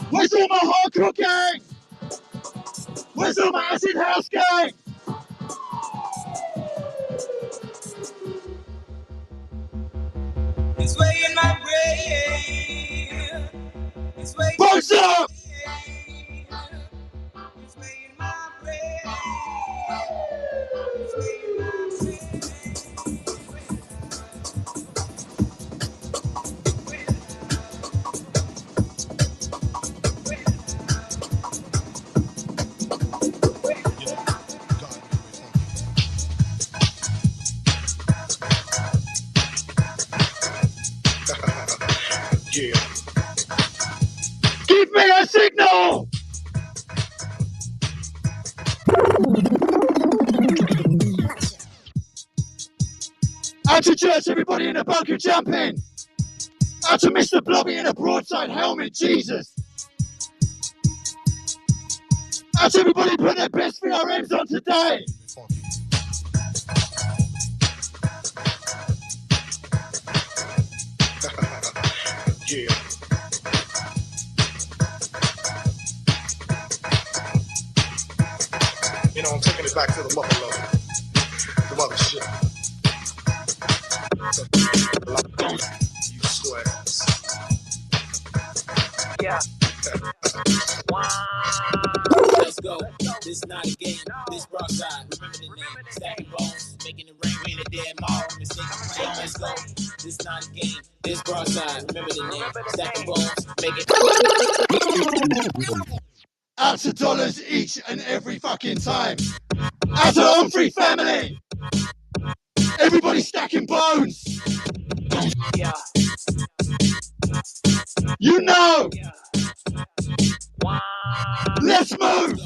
Where's all my hardcore gang? Where's all my acid house gang? It's way in my brain. Bones up! Yeah. Give me a signal! Out to church, everybody in a bunker jumping! Out to Mr. Blobby in a broadside helmet, Jesus! Out to everybody put their best VRMs on today! Yeah. You know, I'm taking it back to the mother level. The mothership. You swears. Yeah. Let's go. This not a game. This Broadside. Remember the name. Stacking bones. Making it rain. We in a dead mall. Mistaken plan. Let's go. This not a game. This Broadside. Remember the name. Stacking bones. Making Out to dollars each and every fucking time. Out to the Humphrey family. Everybody stacking bones. yeah. You know. Wow. Let's move.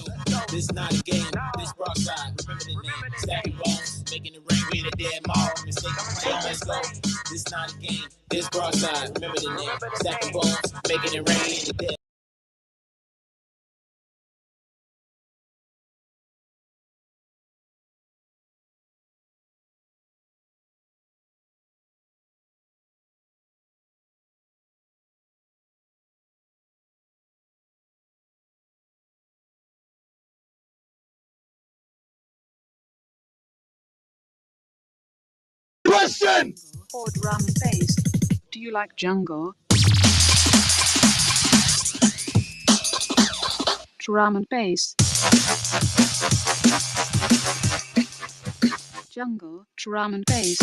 This not a game. This Broadside. Remember the name. Stacking bones. Making it rain. We in a dead mall. Mistaken plan. Let's go. This not a game. This Broadside. Remember the name. Stacking bones. Making it rain in the dead. Question. Or drum and bass? Do you like jungle? Drum and bass. Jungle, drum and bass.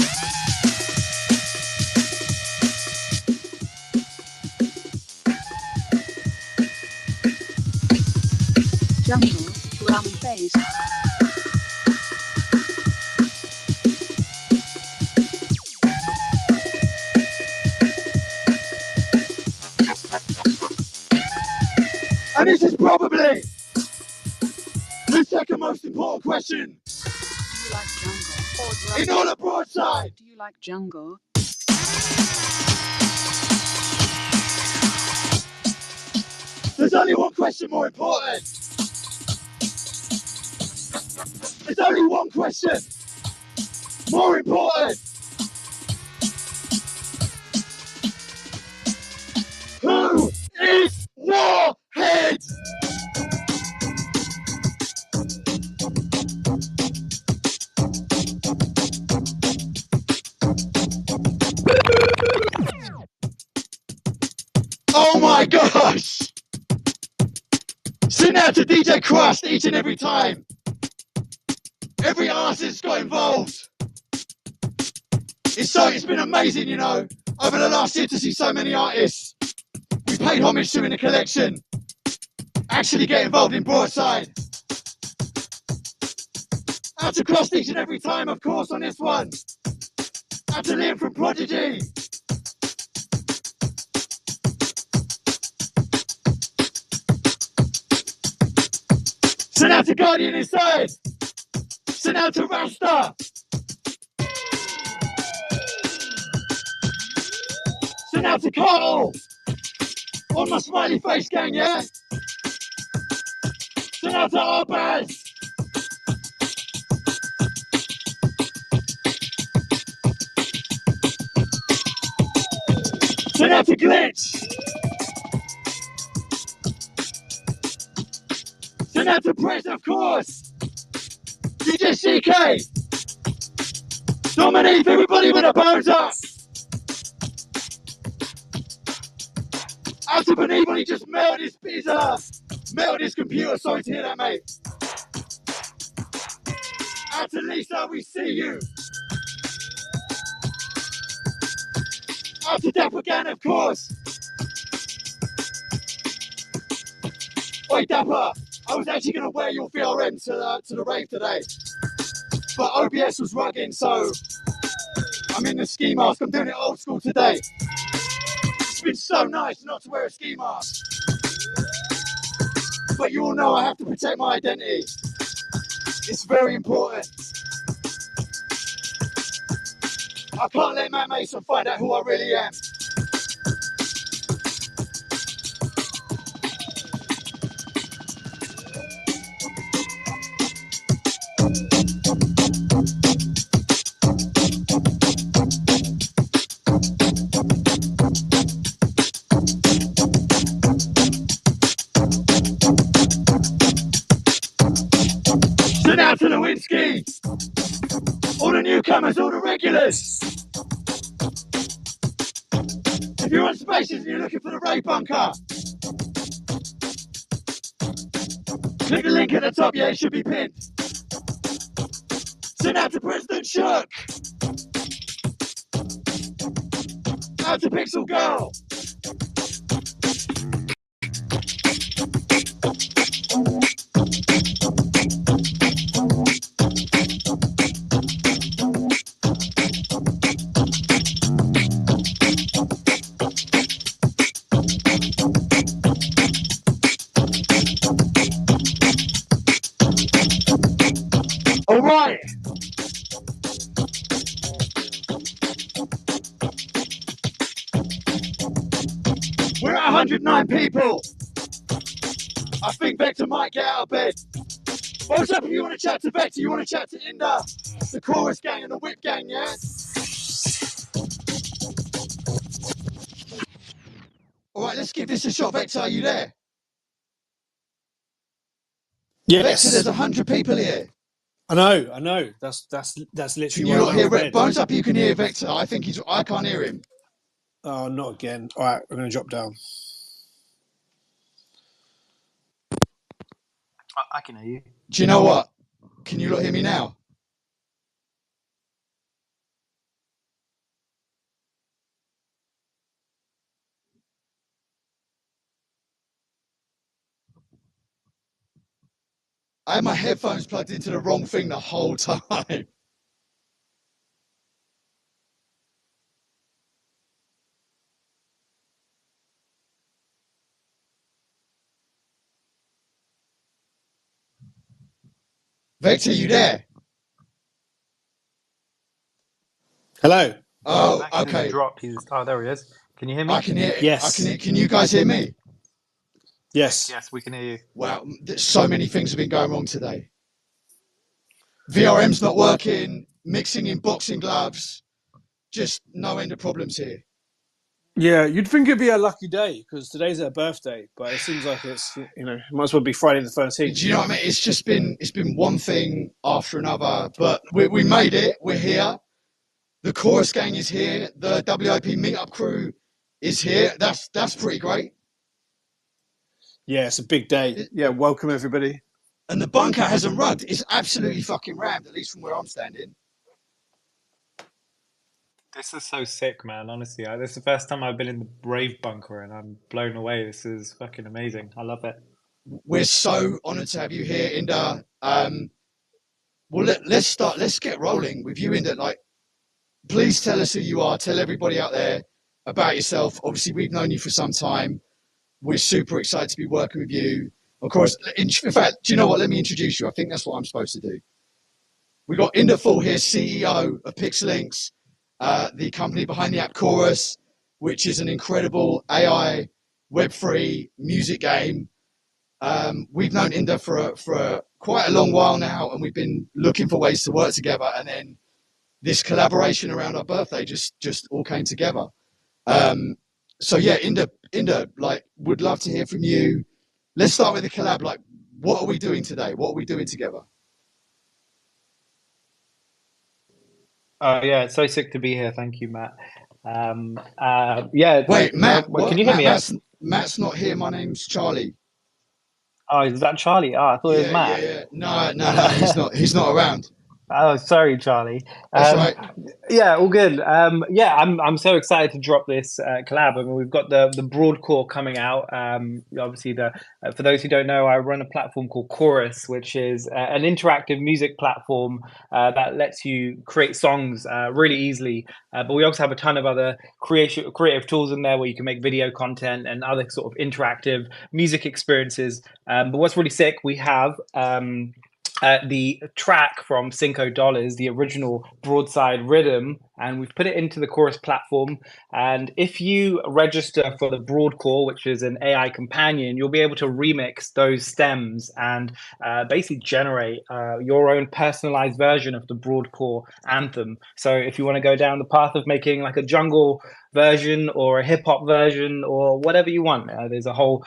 Jungle, drum and bass. And this is probably the second most important question Do you like jungle or drum? in all of Broadside. Do you like jungle? There's only one question more important. There's only one question more important. Who is Warhead? Oh my gosh! Send out to DJ Crust each and every time. Every artist got involved. It's been amazing, you know, over the last year to see so many artists we paid homage to in the collection actually get involved in Broadside. Out to Crust each and every time, of course, on this one. Out to Liam from Prodigy. Send out to Guardian Inside. Send out to Rasta. Send out to Carl. On my smiley face gang, yeah? Send out to Arbaz. Send out to Glitch. Send out to Press, of course. DJ CK. Dominique, everybody with the bones up. Out to Benny when he just melted his computer. Sorry to hear that, mate. Out to Lisa, we see you. Out to Dapper again, of course. Oi, Dapper, I was actually going to wear your VRM to the rave today, but OBS was rugging, so I'm in the ski mask. I'm doing it old school today. It's been so nice not to wear a ski mask, but you all know I have to protect my identity. It's very important. I can't let Matt Mason find out who I really am. So now to the Winsky. All the newcomers, all the regulars. If you're on Spaces and you're looking for the Ray Bunker, click the link at the top, yeah, it should be pinned. Send out to President Shirk. Out to Pixel Girl. All right. We're at 109 people. I think Vector might get out of bed. What's up if you want to chat to Vector? You want to chat to Inda, the Chorus Gang and the WIP Gang, yeah? All right, let's give this a shot. Vector, are you there? Yes. Vector, there's 100 people here. I know. That's literally. Can you not hear Bones up? You can hear Vector. I think I can't hear him. Oh, not again. All right, I'm going to drop down. I can hear you. Do you know what? Can you not hear me now? I had my headphones plugged into the wrong thing the whole time. Vector, you there? Hello. Oh, okay. Dropped. Oh, there he is. Can you hear me? I can hear. Yes. Can you guys hear me? Yes. Yes, we can hear you. Wow, so many things have been going wrong today. VRM's not working, mixing in boxing gloves, just no end of problems here. Yeah, you'd think it'd be a lucky day because today's her birthday, but it seems like it's it might as well be Friday the 13th. Do you know what I mean? It's been one thing after another, but we made it. We're here. The Chorus Gang is here. The WIP Meetup crew is here. That's pretty great. Yeah, it's a big day. Yeah, welcome everybody. And the bunker hasn't rugged. It's absolutely fucking rammed, at least from where I'm standing. This is so sick, man. Honestly, this is the first time I've been in the Brave bunker, and I'm blown away. This is fucking amazing. I love it. We're so honoured to have you here, Inda. Well, let's start. Let's get rolling with you, Inda. Like, please tell us who you are. Tell everybody out there about yourself. Obviously, we've known you for some time. We're super excited to be working with you. Of course, in fact, do you know what? Let me introduce you. I think that's what I'm supposed to do. We got Inda Full here, CEO of Pixelinks, the company behind the app Chorus, which is an incredible AI Web3 music game. We've known Inda for quite a long while now, and we've been looking for ways to work together. And then this collaboration around our birthday just all came together. So yeah, Inda, like, would love to hear from you. Let's start with the collab. Like, what are we doing today? What are we doing together? Yeah, it's so sick to be here. Thank you, Matt. Yeah. Wait, Matt. Can you hear me? Matt's not here. My name's Charlie. Oh, is that Charlie? Oh, I thought it was Yeah, yeah, Matt. yeah. No. He's not around. Oh, sorry, Charlie. That's right. Yeah, all good. Yeah, I'm so excited to drop this collab. I mean, we've got the Broadcore coming out. Obviously, for those who don't know, I run a platform called Chorus, which is an interactive music platform that lets you create songs really easily. But we also have a ton of other creative tools in there where you can make video content and other sort of interactive music experiences. But what's really sick, we have. The track from Cinco Dollars, the original Broadside rhythm, and we've put it into the Chorus platform. And if you register for the Broadcore, which is an AI companion, you'll be able to remix those stems and basically generate your own personalized version of the Broadcore anthem. So if you want to go down the path of making like a jungle version or a hip hop version or whatever you want, there's a whole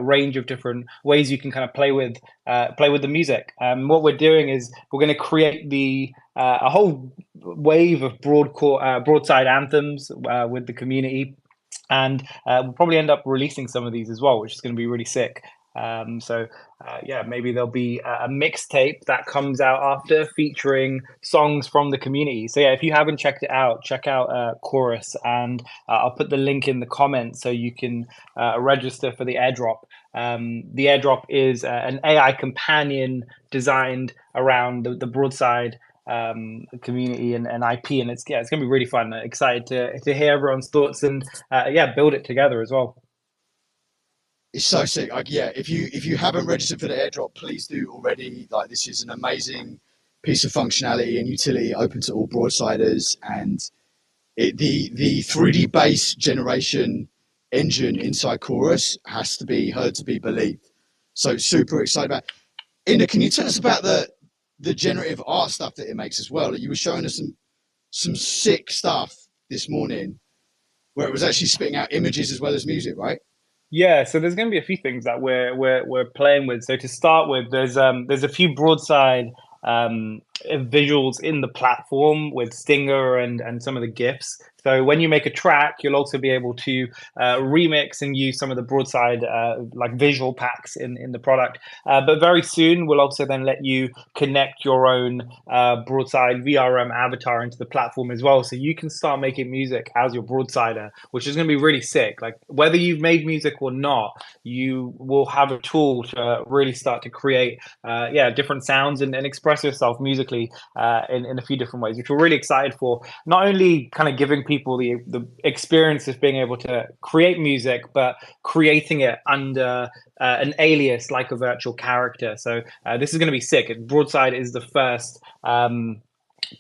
range of different ways you can kind of play with the music. What we're doing is we're going to create a whole wave of broadside anthems with the community, and we'll probably end up releasing some of these as well, which is going to be really sick. Yeah, maybe there'll be a mixtape that comes out after featuring songs from the community. So yeah, if you haven't checked it out, check out Chorus, and I'll put the link in the comments so you can register for the airdrop. The airdrop is an AI companion designed around the Broadside community and IP, and it's going to be really fun. Excited to hear everyone's thoughts and yeah, build it together as well. It's so sick. Like, yeah, if you haven't registered for the airdrop, please do already. Like, this is an amazing piece of functionality and utility open to all Broadsiders, and the 3D bass generation engine inside Chorus has to be heard to be believed. So super excited about. Inda, can you tell us about the generative art stuff that it makes as well? Like, you were showing us some sick stuff this morning, where it was actually spitting out images as well as music, right? Yeah, so there's going to be a few things that we're playing with. So to start with, there's a few Broadside visuals in the platform with Stinger and some of the GIFs. So when you make a track, you'll also be able to remix and use some of the Broadside like visual packs in the product. But very soon, we'll also then let you connect your own Broadside VRM avatar into the platform as well. So you can start making music as your Broadsider, which is going to be really sick. Like, whether you've made music or not, you will have a tool to really start to create different sounds and express yourself musically in a few different ways, which we're really excited for. Not only kind of giving people the experience of being able to create music, but creating it under an alias like a virtual character. So this is going to be sick. Broadside is the first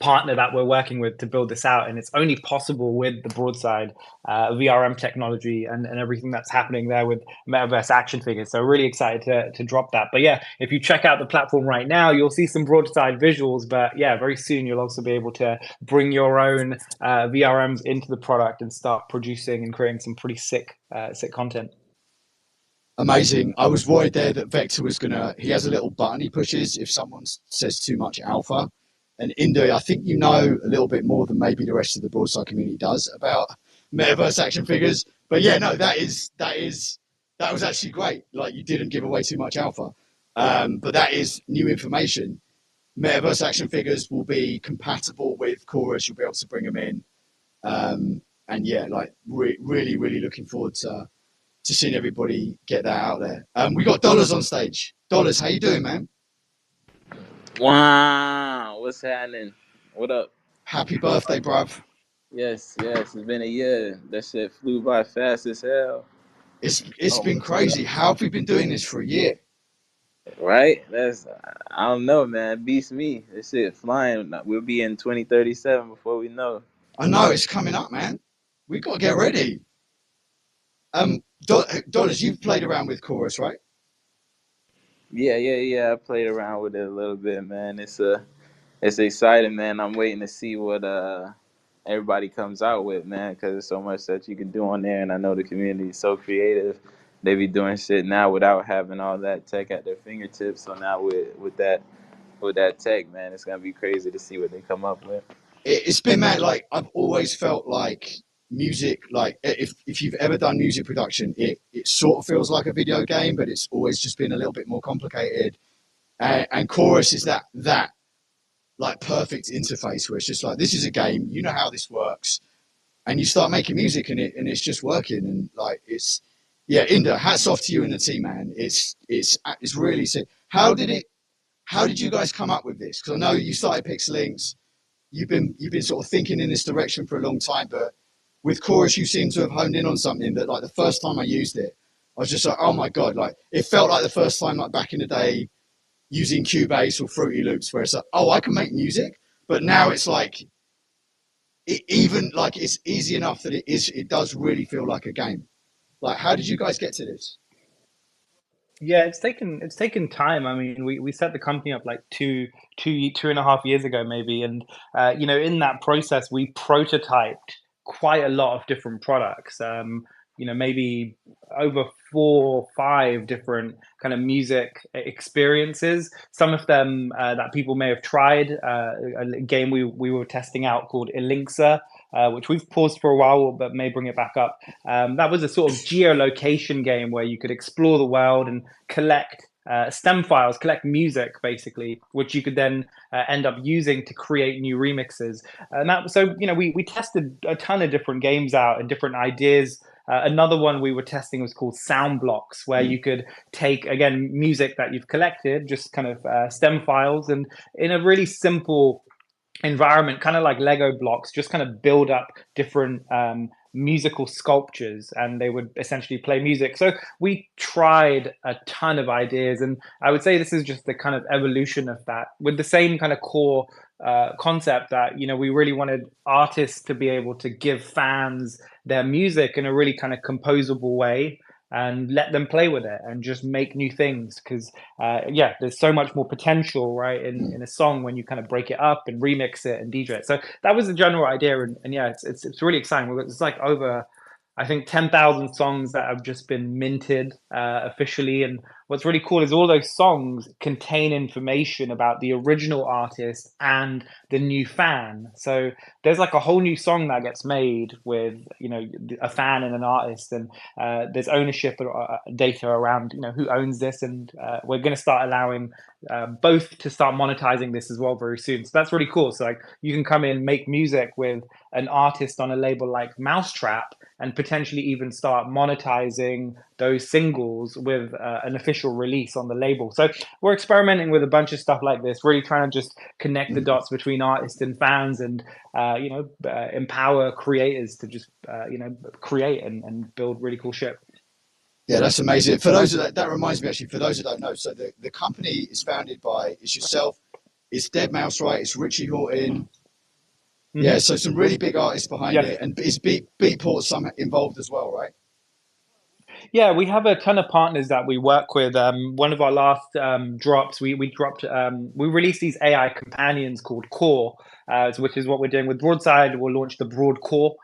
partner that we're working with to build this out, and it's only possible with the Broadside VRM technology and everything that's happening there with metaverse action figures. So really excited to drop that. But yeah, if you check out the platform right now, you'll see some Broadside visuals, but yeah, very soon you'll also be able to bring your own VRMs into the product and start producing and creating some pretty sick content. Amazing. I was worried there that Vector was he has a little button he pushes if someone says too much alpha. And Inda, I think you know a little bit more than maybe the rest of the Broadside community does about metaverse action figures. But yeah, no, that was actually great. Like, you didn't give away too much alpha. But that is new information. Metaverse action figures will be compatible with Chorus. You'll be able to bring them in. And yeah, like, really, really looking forward to seeing everybody get that out there. We got Dollars on stage. Dollars, how you doing, man? Wow, what's happening? What up? Happy birthday, bruv. Yes, it's been a year. That shit flew by fast as hell. It's been crazy. How have we been doing this for a year? Right? I don't know, man. Beats me. This shit flying. We'll be in 2037 before we know. I know, it's coming up, man. We got to get ready. Dollars, you've played around with Chorus, right? Yeah. I played around with it a little bit, man. It's exciting, man. I'm waiting to see what everybody comes out with, man, because there's so much that you can do on there, and I know the community is so creative. They be doing shit now without having all that tech at their fingertips. So now with that tech, man, it's gonna be crazy to see what they come up with. It's been mad. Like, I've always felt like music, like if you've ever done music production, it sort of feels like a video game, but it's always just been a little bit more complicated. And Chorus is that like perfect interface where it's just like, this is a game, you know how this works, and you start making music in it, and it's just working, and like it's yeah, Inda, hats off to you and the team, man. It's really sick. How did you guys come up with this? Because I know you started Pixelinks, you've been sort of thinking in this direction for a long time, but with Chorus you seem to have honed in on something that, like, the first time I used it, I was just like, oh my god, like it felt like the first time, like back in the day, using Cubase or Fruity Loops, where it's like, oh, I can make music, but now it's like, even like it's easy enough that it does really feel like a game. Like, how did you guys get to this? Yeah, it's taken time. I mean, we set the company up like two and a half years ago, maybe, and in that process, we prototyped quite a lot of different products. Maybe over 4 or 5 different kind of music experiences. Some of them that people may have tried. A game we were testing out called Elixir, which we've paused for a while, but may bring it back up. That was a sort of geolocation game where you could explore the world and collect stem files, collect music, basically, which you could then end up using to create new remixes. And we tested a ton of different games out and different ideas. Another one we were testing was called Sound Blocks, where you could take, again, music that you've collected, just kind of stem files, and in a really simple environment, kind of like Lego blocks, just kind of build up different musical sculptures, and they would essentially play music. So we tried a ton of ideas, and I would say this is just the kind of evolution of that, with the same kind of core concept that we really wanted artists to be able to give fans their music in a really kind of composable way, and let them play with it and just make new things, because there's so much more potential, right, in a song when you kind of break it up and remix it and DJ it. So that was the general idea, and yeah, it's really exciting. It's like over, I think, 10,000 songs that have just been minted officially. And what's really cool is all those songs contain information about the original artist and the new fan. So there's like a whole new song that gets made with, a fan and an artist, and there's ownership data around, who owns this. And we're going to start allowing both to start monetizing this as well very soon. So that's really cool. So like, you can come in, make music with an artist on a label like Mousetrap, and potentially even start monetizing those singles with an official release on the label. So we're experimenting with a bunch of stuff like this, really trying to just connect the dots between artists and fans, and empower creators to just create and build really cool shit. Yeah, that's amazing. For those that reminds me, actually, for those that don't know, so the company is founded by, it's yourself, it's Deadmau5, right? It's Richie Hawtin. Mm-hmm. Yeah, so some really big artists behind it, and is Beatport some involved as well, right? Yeah, we have a ton of partners that we work with. One of our last drops, we released these AI companions called Core, which is what we're doing with Broadside. We'll launch the Broad Core.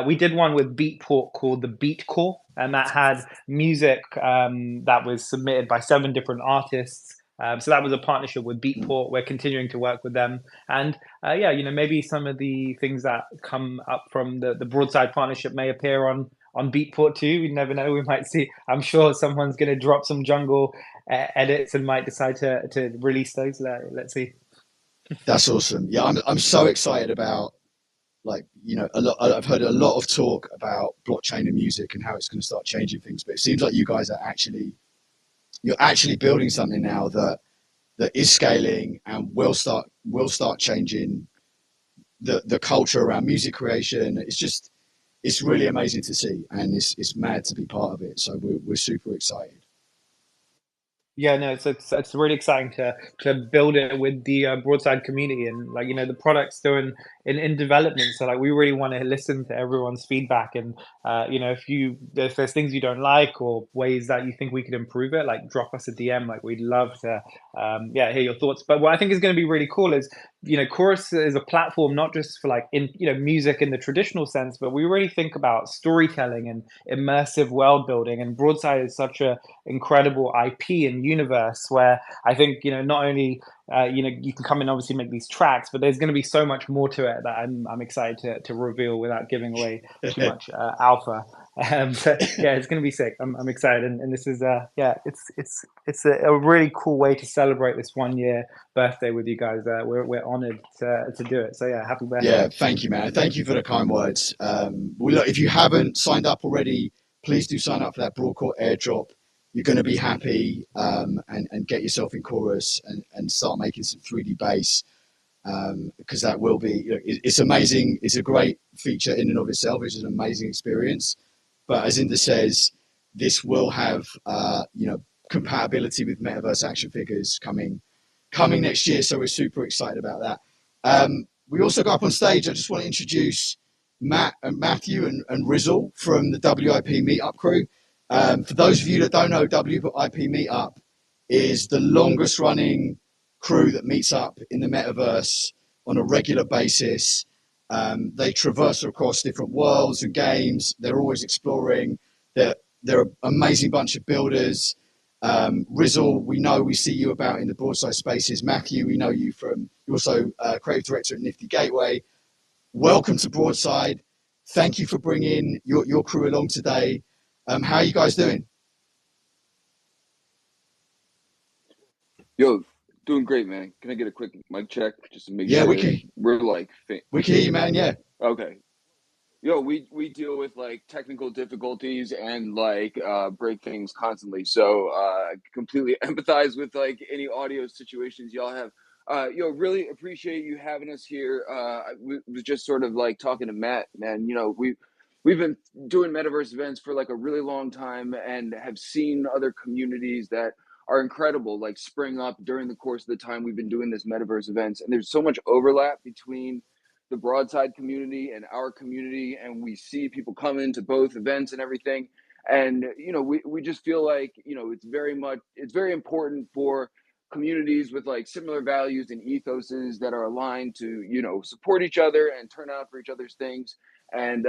We did one with Beatport called the Beat Core, and that had music that was submitted by 7 different artists. So that was a partnership with Beatport. We're continuing to work with them, and maybe some of the things that come up from the Broadside partnership may appear on Beatport too. We never know. We might see. I'm sure someone's going to drop some jungle edits and might decide to release those. Let's see. That's awesome. Yeah, I'm so excited about, like, I've heard a lot of talk about blockchain and music and how it's going to start changing things, but it seems like you guys are you're actually building something now that is scaling and will start changing the culture around music creation. It's really amazing to see, and it's mad to be part of it. So we're super excited. Yeah, no, it's really exciting to build it with the Broadside community, and the product's still in development. So like, we really want to listen to everyone's feedback, and if there's things you don't like or ways that you think we could improve it, like, drop us a DM. Like, we'd love to hear your thoughts. But what I think is going to be really cool is, Chorus is a platform not just for like music in the traditional sense, but we really think about storytelling and immersive world building. And Broadside is such a incredible IP and universe where I think not only you can come and obviously make these tracks, but there's going to be so much more to it that I'm excited to reveal without giving away too much alpha. So yeah, it's going to be sick. I'm excited, and this is it's a really cool way to celebrate this 1 year birthday with you guys. We're honored to do it. So yeah, happy birthday. Yeah, thank you, man. Thank you for the kind words. Look, if you haven't signed up already, please do sign up for that Broadcourt airdrop. You're going to be happy, and get yourself in chorus and start making some 3D bass, because that will be, it's amazing. It's a great feature in and of itself. It's an amazing experience. But as Inda says, this will have compatibility with metaverse action figures coming next year. So we're super excited about that. We also got up on stage. I just want to introduce Matt and Matthew and Rizzle from the WIP Meetup crew. For those of you that don't know, WIP Meetup is the longest running crew that meets up in the metaverse on a regular basis. They traverse across different worlds and games. They're always exploring. They're an amazing bunch of builders. Rizzle, we see you about in the Broadside spaces. Matthew, we know you from, you're also creative director at Nifty Gateway. Welcome to Broadside. Thank you for bringing your crew along today. How are you guys doing? Yo, doing great, man. Can I get a quick mic check just to make Yeah, sure we can hear you, man. Yeah. Okay. Yo, we deal with like technical difficulties and like break things constantly. So completely empathize with like any audio situations y'all have. Really appreciate you having us here. I was just sort of like talking to Matt, man. We've been doing metaverse events for like a really long time and have seen other communities that are incredible like spring up during the course of the time we've been doing this metaverse events. And there's so much overlap between the Broadside community and our community, and we see people come into both events and everything. And we just feel like it's very important for communities with like similar values and ethoses that are aligned to support each other and turn out for each other's things. And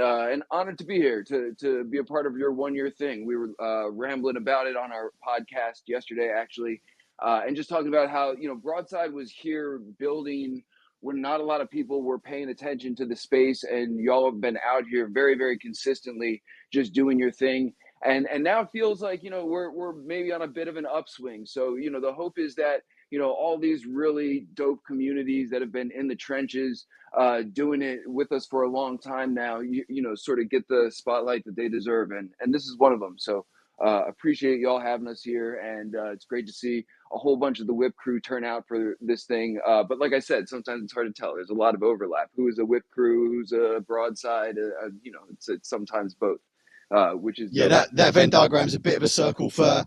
honored to be here to be a part of your 1 year thing. We were rambling about it on our podcast yesterday, actually, and just talking about how Broadside was here building when not a lot of people were paying attention to the space, and y'all have been out here very, very consistently just doing your thing. And now it feels like we're maybe on a bit of an upswing. So the hope is that all these really dope communities that have been in the trenches doing it with us for a long time now, sort of get the spotlight that they deserve, and this is one of them. So appreciate y'all having us here, and it's great to see a whole bunch of the WIP crew turn out for this thing. But like I said, sometimes it's hard to tell. There's a lot of overlap. Who is a WIP crew? Who's a Broadside? It's sometimes both, which is that Venn diagram is a bit of a circle for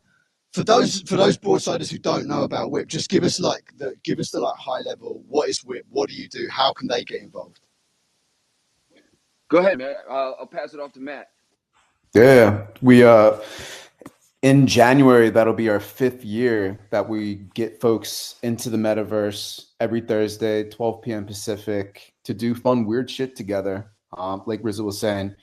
those Broadsiders who don't know about WIP. Just give us the high level. What is WIP? What do you do? How can they get involved? Go ahead, man. I'll pass it off to Matt. Yeah, we in January, that'll be our 5th year that we get folks into the metaverse every Thursday, 12 p.m. Pacific, to do fun, weird shit together. Like Rizzo was saying,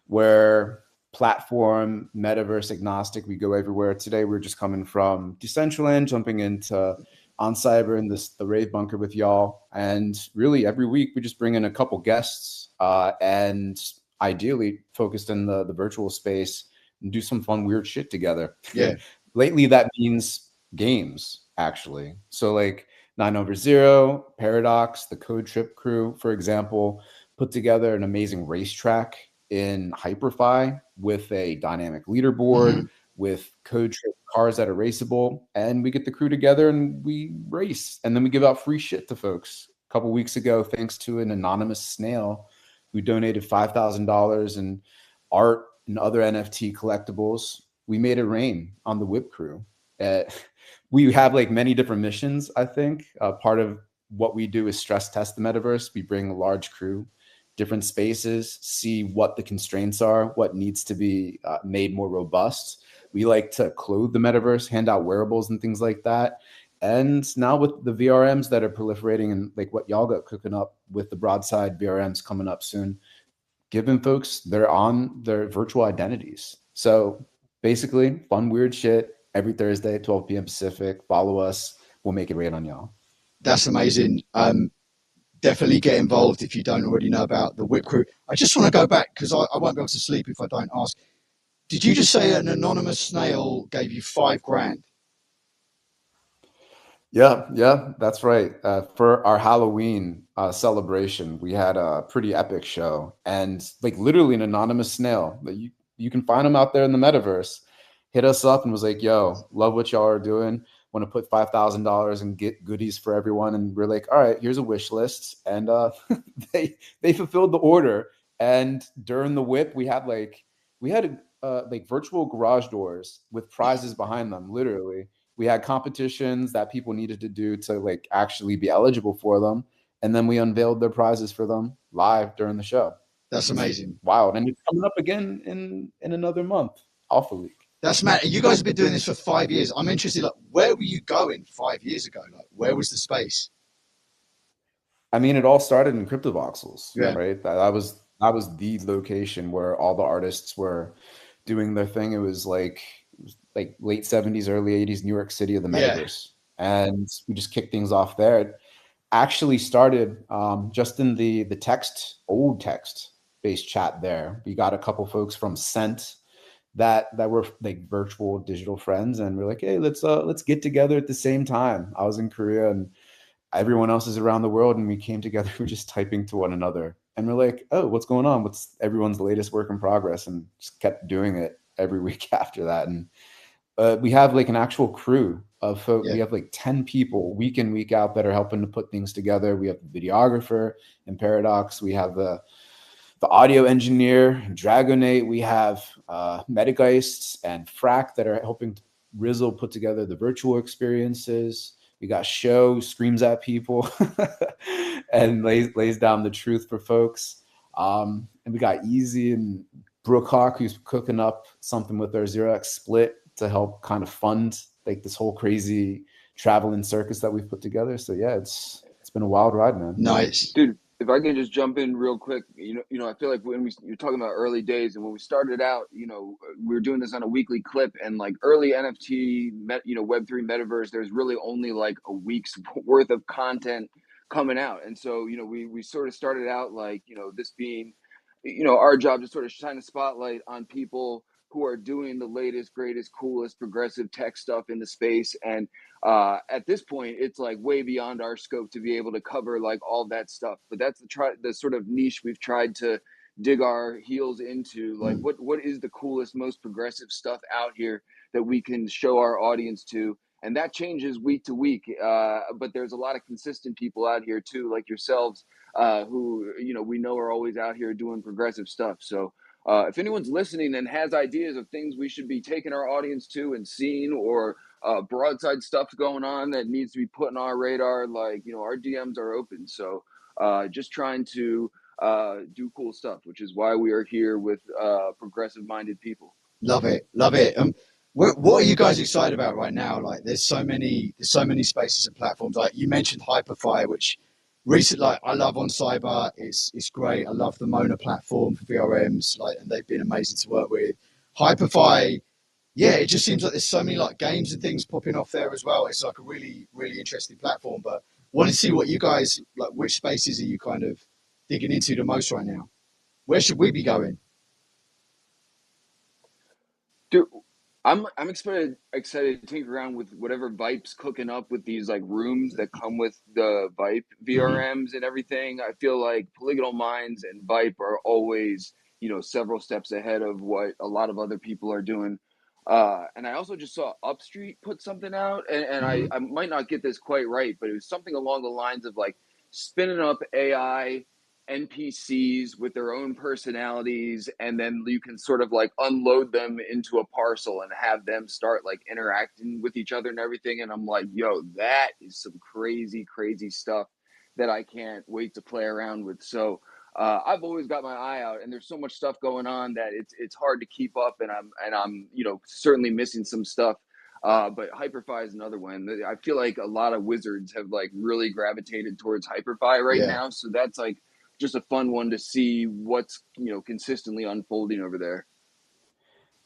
we're platform, metaverse agnostic. We go everywhere. Today, we're just coming from Decentraland, jumping into On Cyber in the Rave Bunker with y'all. And really, every week, we just bring in a couple guests and ideally focused in the virtual space and do some fun, weird shit together. Yeah. Lately, that means games, actually. So like 9/0, Paradox, the Code Trip crew, for example, put together an amazing racetrack in Hyperfy with a dynamic leaderboard, with Code Trip cars that are raceable. And we get the crew together and we race. And then we give out free shit to folks. A couple weeks ago, thanks to an anonymous snail who donated $5,000 in art and other NFT collectibles, we made it rain on the WIP crew. We have like many different missions, I think. Part of what we do is stress test the metaverse. We bring a large crew, different spaces, see what the constraints are, what needs to be made more robust. We like to clothe the metaverse, hand out wearables and things like that. And now with the VRMs that are proliferating and like what y'all got cooking up with the Broadside VRMs coming up soon, giving folks their virtual identities. So basically, fun, weird shit every Thursday, 12 p.m. Pacific. Follow us. We'll make it rain on y'all. That's amazing. Definitely get involved if you don't already know about the WIP crew. I just want to go back because I won't be able to sleep if I don't ask. Did you just say an anonymous snail gave you $5,000? Yeah, that's right. For our Halloween celebration, we had a pretty epic show, and like literally an anonymous snail that you can find them out there in the metaverse. Hit us up and was like, "Yo, love what y'all are doing. Want to put $5,000 and get goodies for everyone." And we're like, "All right, here's a wish list," and they fulfilled the order. And during the whip, we had like virtual garage doors with prizes behind them, literally. We had competitions that people needed to do to like actually be eligible for them, and then we unveiled their prizes for them live during the show. That's amazing. Wild. And it's coming up again in another month. Alpha League. That's mad. You guys have been doing this for 5 years. I'm interested, like, where were you going 5 years ago? Like, where was the space? I mean, it all started in CryptoVoxels, Yeah. right? That was the location where all the artists were doing their thing. It was like late 70s, early 80s, New York City of the Yeah. metaverse. And we just kicked things off there. It actually started just in the old text based chat there. We got a couple folks from Scent that were like virtual digital friends, and we're like, hey, let's get together at the same time. I was in Korea and everyone else is around the world, and we came together. We're just typing to one another, and we're like, oh, what's going on? What's everyone's latest work in progress? And just kept doing it every week after that. And we have like an actual crew of folks. Yeah. We have like 10 people week in, week out that are helping to put things together. We have the videographer in Paradox. We have the audio engineer, Dragonate. We have Metageist and Frack that are helping Rizzle put together the virtual experiences. We got Show, screams at people and lays down the truth for folks. And we got Easy and Brookhawk, who's cooking up something with our 0x split to help kind of fund like this whole crazy traveling circus that we've put together. So yeah, it's been a wild ride, man. Nice. Dude, if I can just jump in real quick, I feel like when you're talking about early days and when we started out, we were doing this on a weekly clip, and like early NFT, Web3 metaverse, there's really only like a week's worth of content coming out. And so, we sort of started out like, this being, our job to sort of shine a spotlight on people who are doing the latest, greatest, coolest, progressive tech stuff in the space. And at this point, it's like way beyond our scope to be able to cover like all that stuff. But that's the sort of niche we've tried to dig our heels into. Like, what is the coolest, most progressive stuff out here that we can show our audience to? And that changes week to week. But there's a lot of consistent people out here too, like yourselves, who we know are always out here doing progressive stuff. So if anyone's listening and has ideas of things we should be taking our audience to and seeing, or broadside stuff going on that needs to be put on our radar, like, our DMs are open. So just trying to do cool stuff, which is why we are here with progressive minded people. Love it. Love it. What are you guys excited about right now? Like, there's so many spaces and platforms. Like you mentioned Hyperfire, which recently, like, I love on Cyber. It's great. I love the Mona platform for VRMs, like, and they've been amazing to work with. Hyperfire, yeah, it just seems like there's so many like games and things popping off there as well. It's like a really, really interesting platform. But want to see what you guys like. Which spaces are you kind of digging into the most right now? Where should we be going? Dude, I'm excited to tinker around with whatever Vipe's cooking up with these like rooms that come with the Vipe VRMs and everything. I feel like Polygonal Minds and Vipe are always, several steps ahead of what a lot of other people are doing. And I also just saw Upstreet put something out, and I might not get this quite right, but it was something along the lines of like spinning up AI NPCs with their own personalities, and then you can sort of like unload them into a parcel and have them start like interacting with each other and everything. And I'm like, yo, that is some crazy, crazy stuff that I can't wait to play around with. So I've always got my eye out, and there's so much stuff going on that it's hard to keep up, and I'm certainly missing some stuff. But Hyperfy is another one. I feel like a lot of wizards have like really gravitated towards Hyperfy right now, so that's like just a fun one to see what's consistently unfolding over there.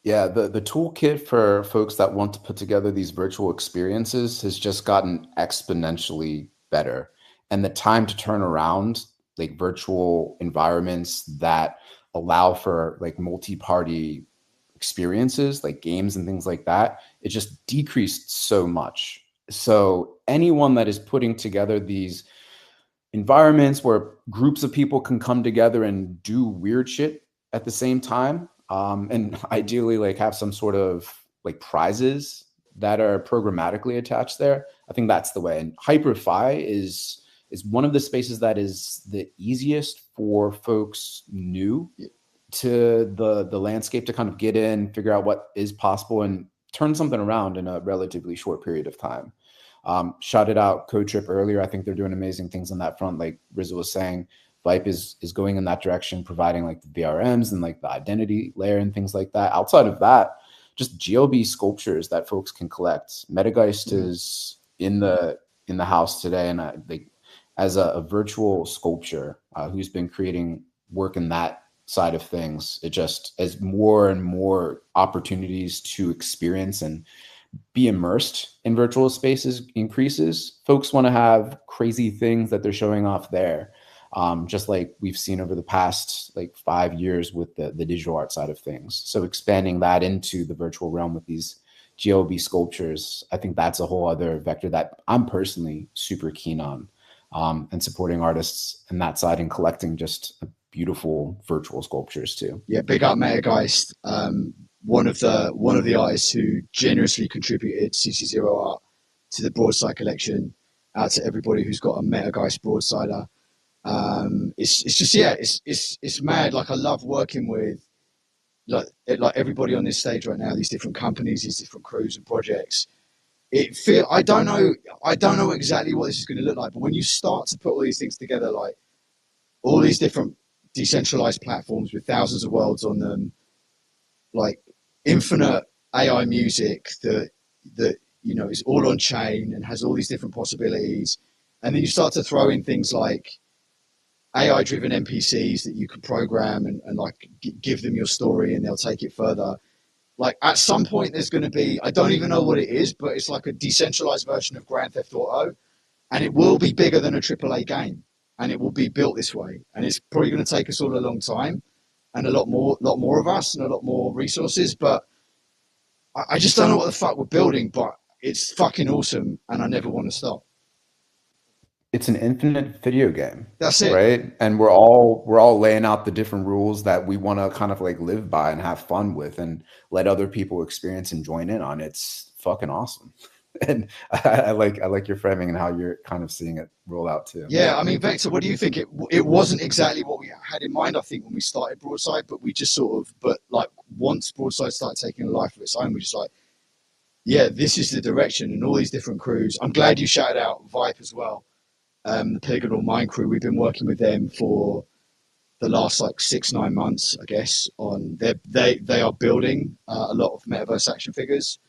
Yeah, the toolkit for folks that want to put together these virtual experiences has just gotten exponentially better. And the time to turn around like virtual environments that allow for like multi-party experiences like games and things like that, it just decreased so much. So anyone that is putting together these environments where groups of people can come together and do weird shit at the same time, and ideally like have some sort of like prizes that are programmatically attached there, I think that's the way. And HyperFi is one of the spaces that is the easiest for folks new to the landscape to kind of get in, figure out what is possible, and turn something around in a relatively short period of time. Shouted out Code Trip earlier. I think they're doing amazing things on that front. Like Rizzo was saying, WIP is going in that direction, providing like the VRMs and like the identity layer and things like that. Outside of that, just GLB sculptures that folks can collect. Metageist is in the house today, and like as a virtual sculpture who's been creating work in that side of things, it just as more and more opportunities to experience and be immersed in virtual spaces increases, folks want to have crazy things that they're showing off there. Just like we've seen over the past like 5 years with the digital art side of things. So expanding that into the virtual realm with these GLB sculptures, I think that's a whole other vector that I'm personally super keen on, and supporting artists in that side and collecting just beautiful virtual sculptures too. Yeah, big up Metageist. One of the artists who generously contributed CC0 art to the Broadside collection. Out to everybody who's got a Metageist Broadsider. It's just it's mad. Like I love working with like everybody on this stage right now. These different companies, these different crews and projects. I don't know exactly what this is going to look like, but when you start to put all these things together, like all these different decentralized platforms with thousands of worlds on them, like infinite AI music that you know is all on chain and has all these different possibilities, and then you start to throw in things like AI driven NPCs that you can program and like give them your story and they'll take it further. Like at some point there's going to be, I don't even know what it is, but it's like a decentralized version of Grand Theft Auto, and it will be bigger than a AAA game, and it will be built this way, and it's probably going to take us all a long time and a lot more of us and a lot more resources, but I just don't know what the fuck we're building, but it's fucking awesome and I never want to stop. It's an infinite video game. That's it. Right? And we're all laying out the different rules that we want to kind of like live by and have fun with and let other people experience and join in on. It's fucking awesome. And I like your framing and how you're kind of seeing it roll out too. Yeah, I mean, Vector, what do you think? It wasn't exactly what we had in mind, I think, when we started Broadside, but we just sort of, but like once Broadside started taking a life of its own, we just like, yeah, this is the direction, and all these different crews. I'm glad you shouted out WIP as well. The Polygonal Mine crew, we've been working with them for the last like 6-9 months, I guess. On they are building a lot of metaverse action figures,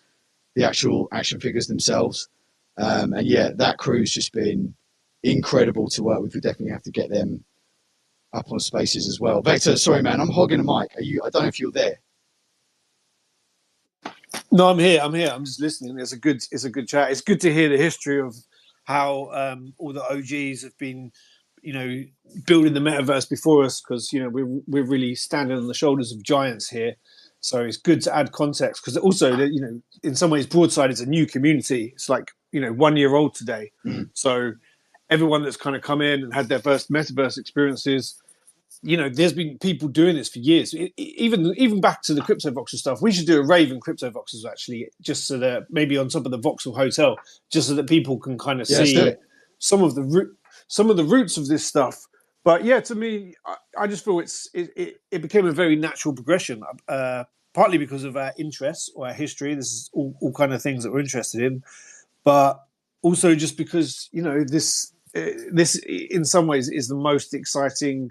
the actual action figures themselves, and yeah, that crew's just been incredible to work with. We definitely have to get them up on Spaces as well. Vector, sorry man, I'm hogging the mic. I don't know if you're there. No, I'm here. I'm just listening. It's a good chat. It's good to hear the history of how all the OGs have been, you know, building the metaverse before us, because, you know, we're really standing on the shoulders of giants here. So it's good to add context, because also, you know, in some ways, Broadside is a new community. It's like, you know, 1 year old today. So everyone that's kind of come in and had their first metaverse experiences, you know, there's been people doing this for years. Even back to the Crypto Voxel stuff. We should do a rave in Crypto Voxels, actually, just so that maybe on top of the Voxel Hotel, just so that people can kind of see some of the roots of this stuff. But yeah, to me, I just feel it became a very natural progression, partly because of our interests or our history. This is all kind of things that we're interested in, but also just because, you know, this in some ways is the most exciting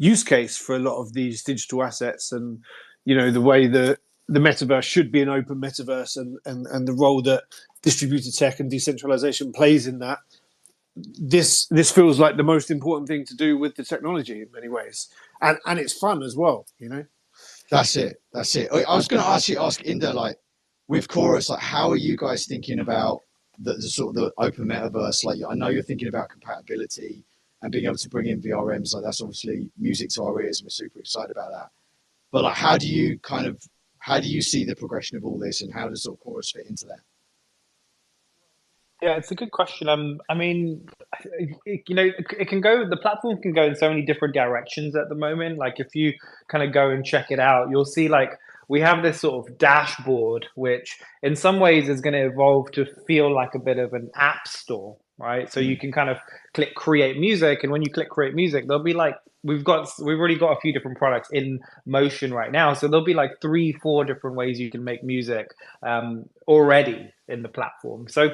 use case for a lot of these digital assets, and, you know, the way that the metaverse should be an open metaverse, and the role that distributed tech and decentralization plays in that. This feels like the most important thing to do with the technology in many ways, and it's fun as well, you know. That's it. I was going to ask Inder, like with Chorus, like how are you guys thinking about the sort of the open metaverse? Like, I know you're thinking about compatibility and being able to bring in VRMs. Like, that's obviously music to our ears, and we're super excited about that. But like, how do you see the progression of all this, and how does sort of Chorus fit into that? Yeah, it's a good question. I mean, it can go. The platform can go in so many different directions at the moment. Like, if you kind of go and check it out, you'll see like we have this sort of dashboard, which in some ways is going to evolve to feel like a bit of an app store, right? So you can kind of click create music, and when you click create music, there'll be like we've already got a few different products in motion right now. So there'll be like 3, 4 different ways you can make music already in the platform. So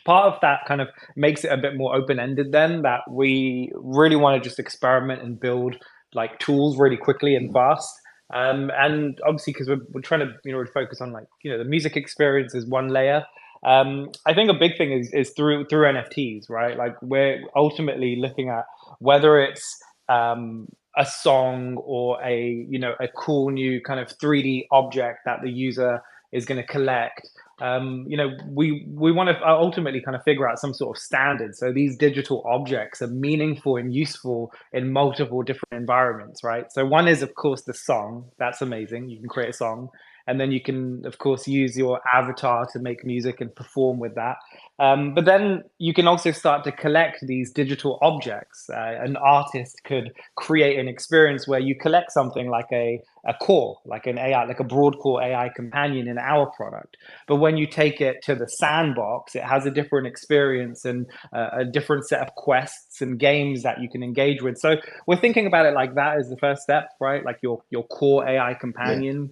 part of that kind of makes it a bit more open-ended then, that we really want to just experiment and build like tools really quickly and fast. And obviously because we're trying to focus on like the music experience is one layer. I think a big thing is through NFTs, right? Like we're ultimately looking at whether it's a song or a cool new kind of 3D object that the user is going to collect. We want to ultimately kind of figure out some sort of standard. So these digital objects are meaningful and useful in multiple different environments, right? So one is, of course, the song. That's amazing. You can create a song. And then you can, of course, use your avatar to make music and perform with that. But then you can also start to collect these digital objects. An artist could create an experience where you collect something like a core, like an AI, like a broad core AI companion in our product. But when you take it to the sandbox, it has a different experience and a different set of quests and games that you can engage with. So we're thinking about it like that as the first step, right? Like your core AI companion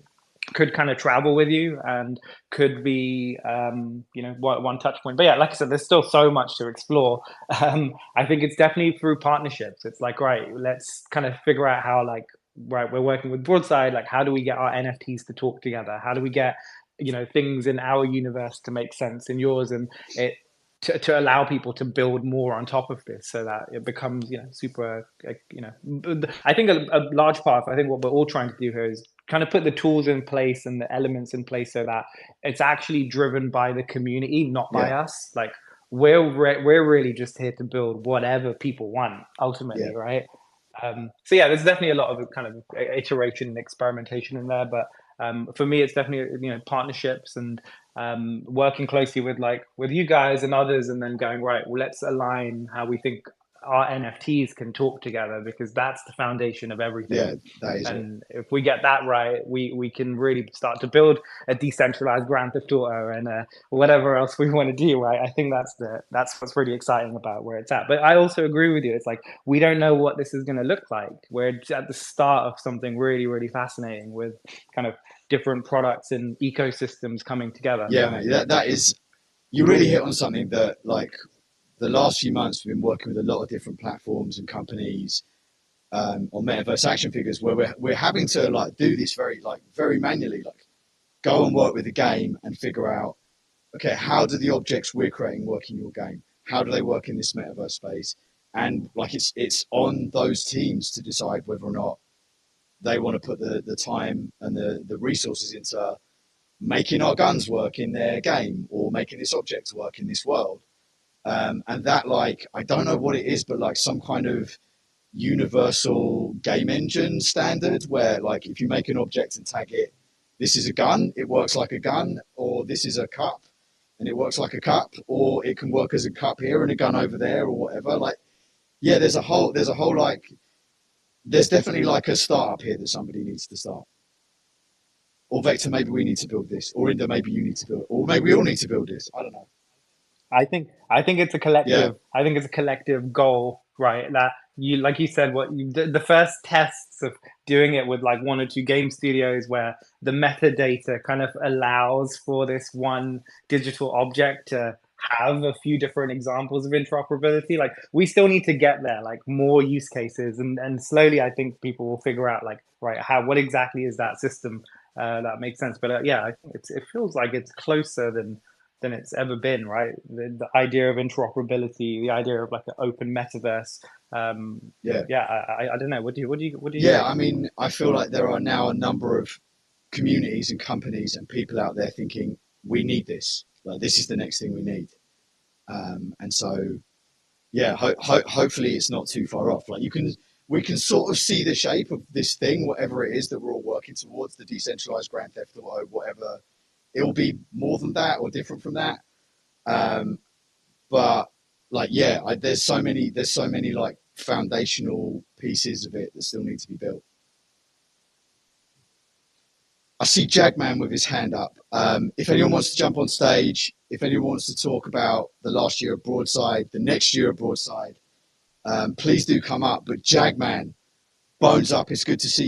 could kind of travel with you and could be one touch point. But yeah, like I said, there's still so much to explore. I think it's definitely through partnerships. It's like, right, let's kind of figure out how, like, right, we're working with Broadside, like how do we get our NFTs to talk together? How do we get things in our universe to make sense in yours, and it to allow people to build more on top of this so that it becomes super I think a large part of, I think what we're all trying to do here is kind of put the tools in place and the elements in place so that it's actually driven by the community, not by us. Like we're really just here to build whatever people want ultimately, right? So yeah, there's definitely a lot of kind of iteration and experimentation in there, but for me, it's definitely partnerships and working closely with you guys and others, and then going, right, well, let's align how we think our NFTs can talk together, because that's the foundation of everything. Yeah, that is and if we get that right, we can really start to build a decentralized Grand Theft Auto and whatever else we want to do, right? I think that's what's really exciting about where it's at. But I also agree with you. It's like we don't know what this is going to look like. We're at the start of something really, really fascinating with kind of different products and ecosystems coming together. Yeah, that is, you really hit on something that, like, the last few months we've been working with a lot of different platforms and companies on metaverse action figures, where we're having to like do this very manually, like go and work with the game and figure out, okay, how do the objects we're creating work in your game? How do they work in this metaverse space? And like it's on those teams to decide whether or not they want to put the time and the resources into making our guns work in their game or making this object work in this world. And that, like, I don't know what it is, but like some kind of universal game engine standard where, like, if you make an object and tag it, this is a gun, it works like a gun, or this is a cup and it works like a cup, or it can work as a cup here and a gun over there, or whatever. Like, yeah, there's definitely like a startup here that somebody needs to start. Or Vector, maybe we need to build this, or Inder, maybe you need to build, or maybe we all need to build this. I don't know. I think it's a collective. I think it's a collective goal, right? That you, like you said, the first tests of doing it with like 1 or 2 game studios where the metadata kind of allows for this one digital object to have a few different examples of interoperability. Like we still need to get there, like more use cases, and slowly I think people will figure out like, right, what exactly is that system that makes sense. But yeah, I think it feels like it's closer than it's ever been, right? The idea of interoperability, the idea of like an open metaverse. I don't know. What do you? Yeah, I mean, I feel like there are now a number of communities and companies and people out there thinking we need this. Like, this is the next thing we need. And so, yeah, hopefully it's not too far off. Like we can sort of see the shape of this thing, whatever it is that we're all working towards, the decentralized Grand Theft Auto, whatever. It'll be more than that or different from that. But like, yeah, there's so many like foundational pieces of it that still need to be built. I see Jagman with his hand up. If anyone wants to jump on stage, if anyone wants to talk about the last year of Broadside, the next year of Broadside, please do come up. But Jagman, bones up. It's good to see you.